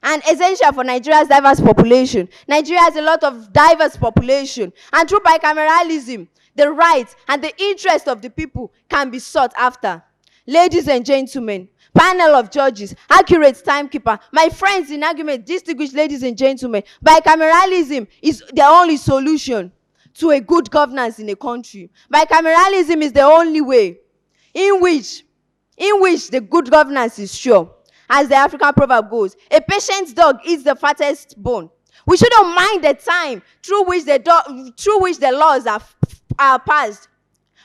And essential for Nigeria's diverse population. Nigeria has a lot of diverse population. And through bicameralism, the rights and the interests of the people can be sought after. Ladies and gentlemen, panel of judges, accurate timekeeper, my friends in argument, distinguished ladies and gentlemen, bicameralism is the only solution to a good governance in a country. Bicameralism is the only way in which the good governance is sure. As the African proverb goes, a patient dog eats the fattest bone. We shouldn't mind the time through which the laws are passed.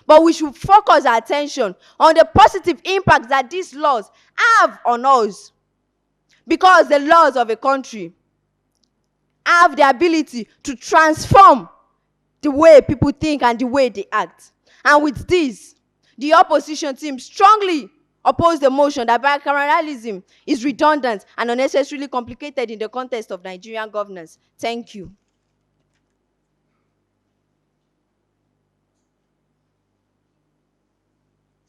But we should focus our attention on the positive impact that these laws have on us. Because the laws of a country have the ability to transform the way people think and the way they act. And with this, the opposition team strongly oppose the motion that bicameralism is redundant and unnecessarily complicated in the context of Nigerian governance. Thank you.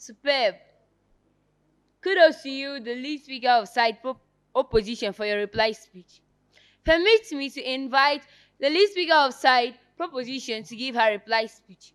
Superb. Kudos to you, the lead speaker of side opposition, for your reply speech. Permit me to invite the lead speaker of side proposition to give her reply speech.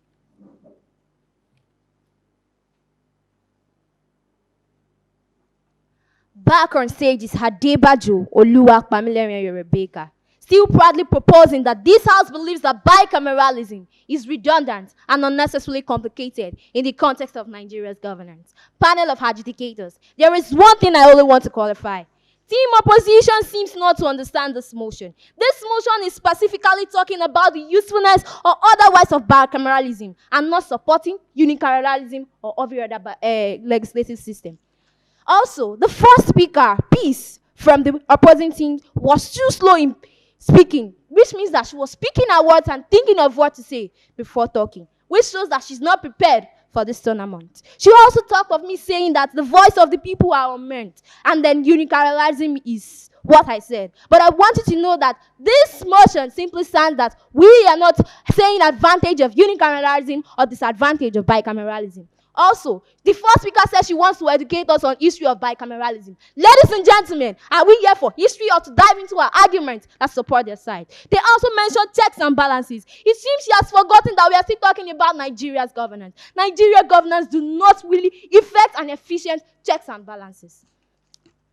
Back on stage is Hadebajo Oluwapamilerian Rebecca, still proudly proposing that this House believes that bicameralism is redundant and unnecessarily complicated in the context of Nigeria's governance. Panel of adjudicators, there is one thing I only want to qualify. Team opposition seems not to understand this motion. This motion is specifically talking about the usefulness or otherwise of bicameralism and not supporting unicameralism or every other legislative system. Also, the first speaker, Peace, from the opposing team, was too slow in speaking, which means that she was speaking her words and thinking of what to say before talking, which shows that she's not prepared for this tournament. She also talked of me saying that the voice of the people are unmeant, and then unicameralism is what I said. But I want you to know that this motion simply stands that we are not saying advantage of unicameralism or disadvantage of bicameralism. Also, the first speaker said she wants to educate us on history of bicameralism. Ladies and gentlemen, are we here for history or to dive into our arguments that support their side? They also mentioned checks and balances. It seems she has forgotten that we are still talking about Nigeria's governance. Nigeria governance do not really effect an efficient checks and balances.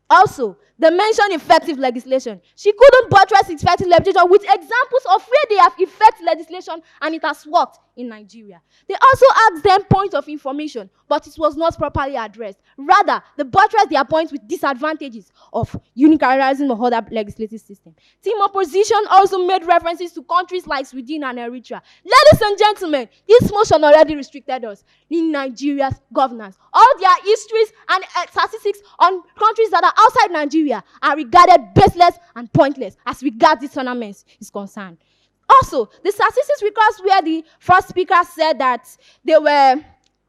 Also, they mentioned effective legislation. She couldn't buttress effective legislation with examples of where they have effective legislation and it has worked in Nigeria. They also asked them points of information, but it was not properly addressed. Rather, they buttressed their points with disadvantages of unicameralism or other legislative system. Team opposition also made references to countries like Sweden and Eritrea. Ladies and gentlemen, this motion already restricted us in Nigeria's governance. All their histories and statistics on countries that are outside Nigeria are regarded baseless and pointless as regards these tournaments is concerned. Also, the statistics records where the first speaker said that they were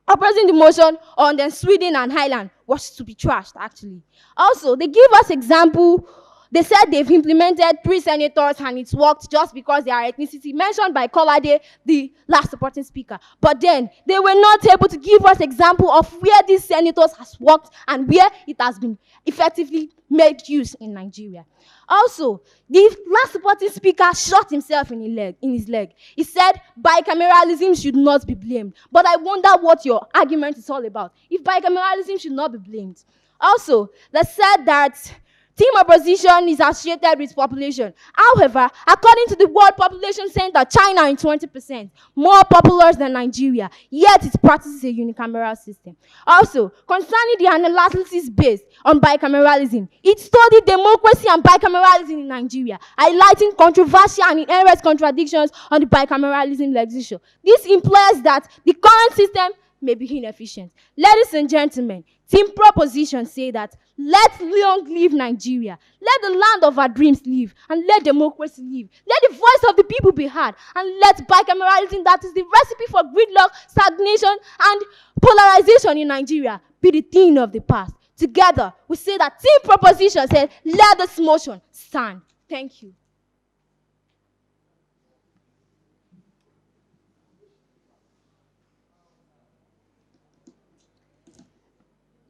opposing the motion on the Sweden and Ireland was to be trashed, actually. Also, they give us example. They said they've implemented 3 senators and it's worked just because they are ethnicity, mentioned by Kolade, the last supporting speaker. But then, they were not able to give us example of where these senators has worked and where it has been effectively made use in Nigeria. Also, the last supporting speaker shot himself in his leg. He said bicameralism should not be blamed. But I wonder what your argument is all about. If bicameralism should not be blamed. Also, they said that team opposition is associated with population. However, according to the World Population Center, China is 20% more populous than Nigeria, yet it practices a unicameral system. Also, concerning the analysis based on bicameralism, it studied democracy and bicameralism in Nigeria, highlighting controversial and inherent contradictions on the bicameralism legislation. This implies that the current system may be inefficient. Ladies and gentlemen, team proposition say that let long live Nigeria, let the land of our dreams live, and let democracy live. Let the voice of the people be heard, and let bicameralism, that is the recipe for gridlock, stagnation, and polarization in Nigeria, be the thing of the past. Together, we say that team proposition said, let this motion stand. Thank you.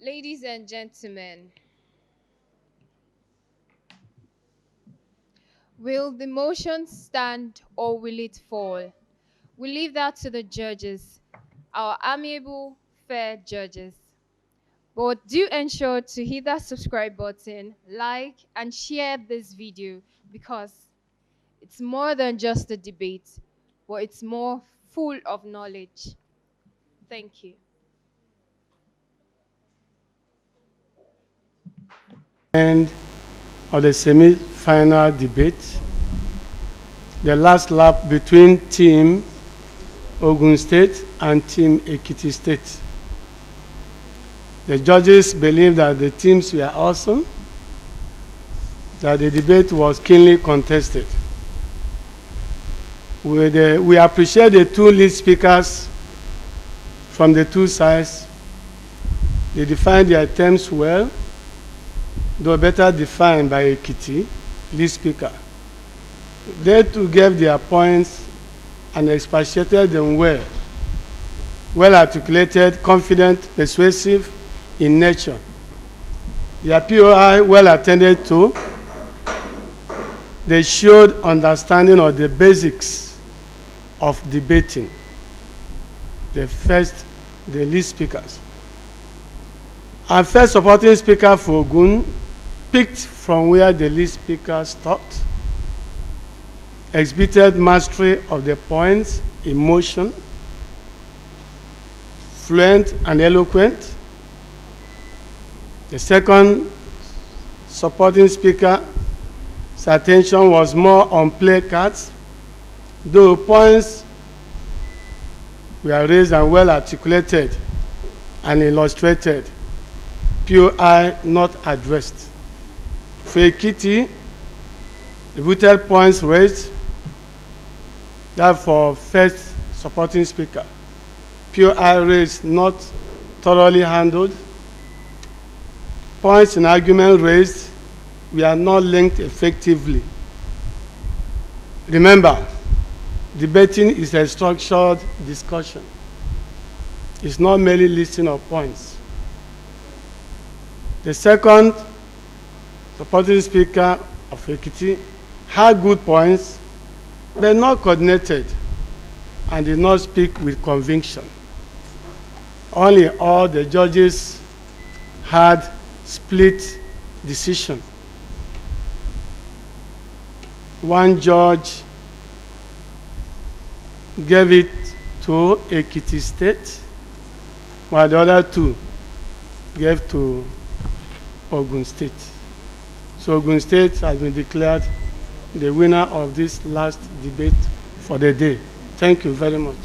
Ladies and gentlemen, will the motion stand or will it fall? We leave that to the judges, our amiable, fair judges. But do ensure to hit that subscribe button, like, and share this video because it's more than just a debate, but it's more full of knowledge. Thank you. End of the semi-final debate, the last lap between Team OGUN State and Team EKITI State. The judges believe that the teams were awesome, that the debate was keenly contested. We appreciate the 2 lead speakers from the 2 sides. They defined their terms well, though better defined by EKITI, lead speaker. They too gave their points and expatiated them well. Well articulated, confident, persuasive in nature. Their POI well attended to. They showed understanding of the basics of debating. The lead speakers. Our first supporting speaker for OGUN picked from where the lead speaker stopped, exhibited mastery of the points, emotion, fluent and eloquent. The second supporting speaker's attention was more on placards, though points were raised and well articulated and illustrated, POI not addressed. For EKITI, the voted points raised, that for first supporting speaker. POI raised not thoroughly handled. Points in argument raised were not linked effectively. Remember, debating is a structured discussion. It's not merely listing of points. The second supporting speaker of EKITI had good points, but not coordinated and did not speak with conviction. Only all the judges had split decision. One judge gave it to EKITI State, while the other two gave to OGUN State. So OGUN State has been declared the winner of this last debate for the day. Thank you very much.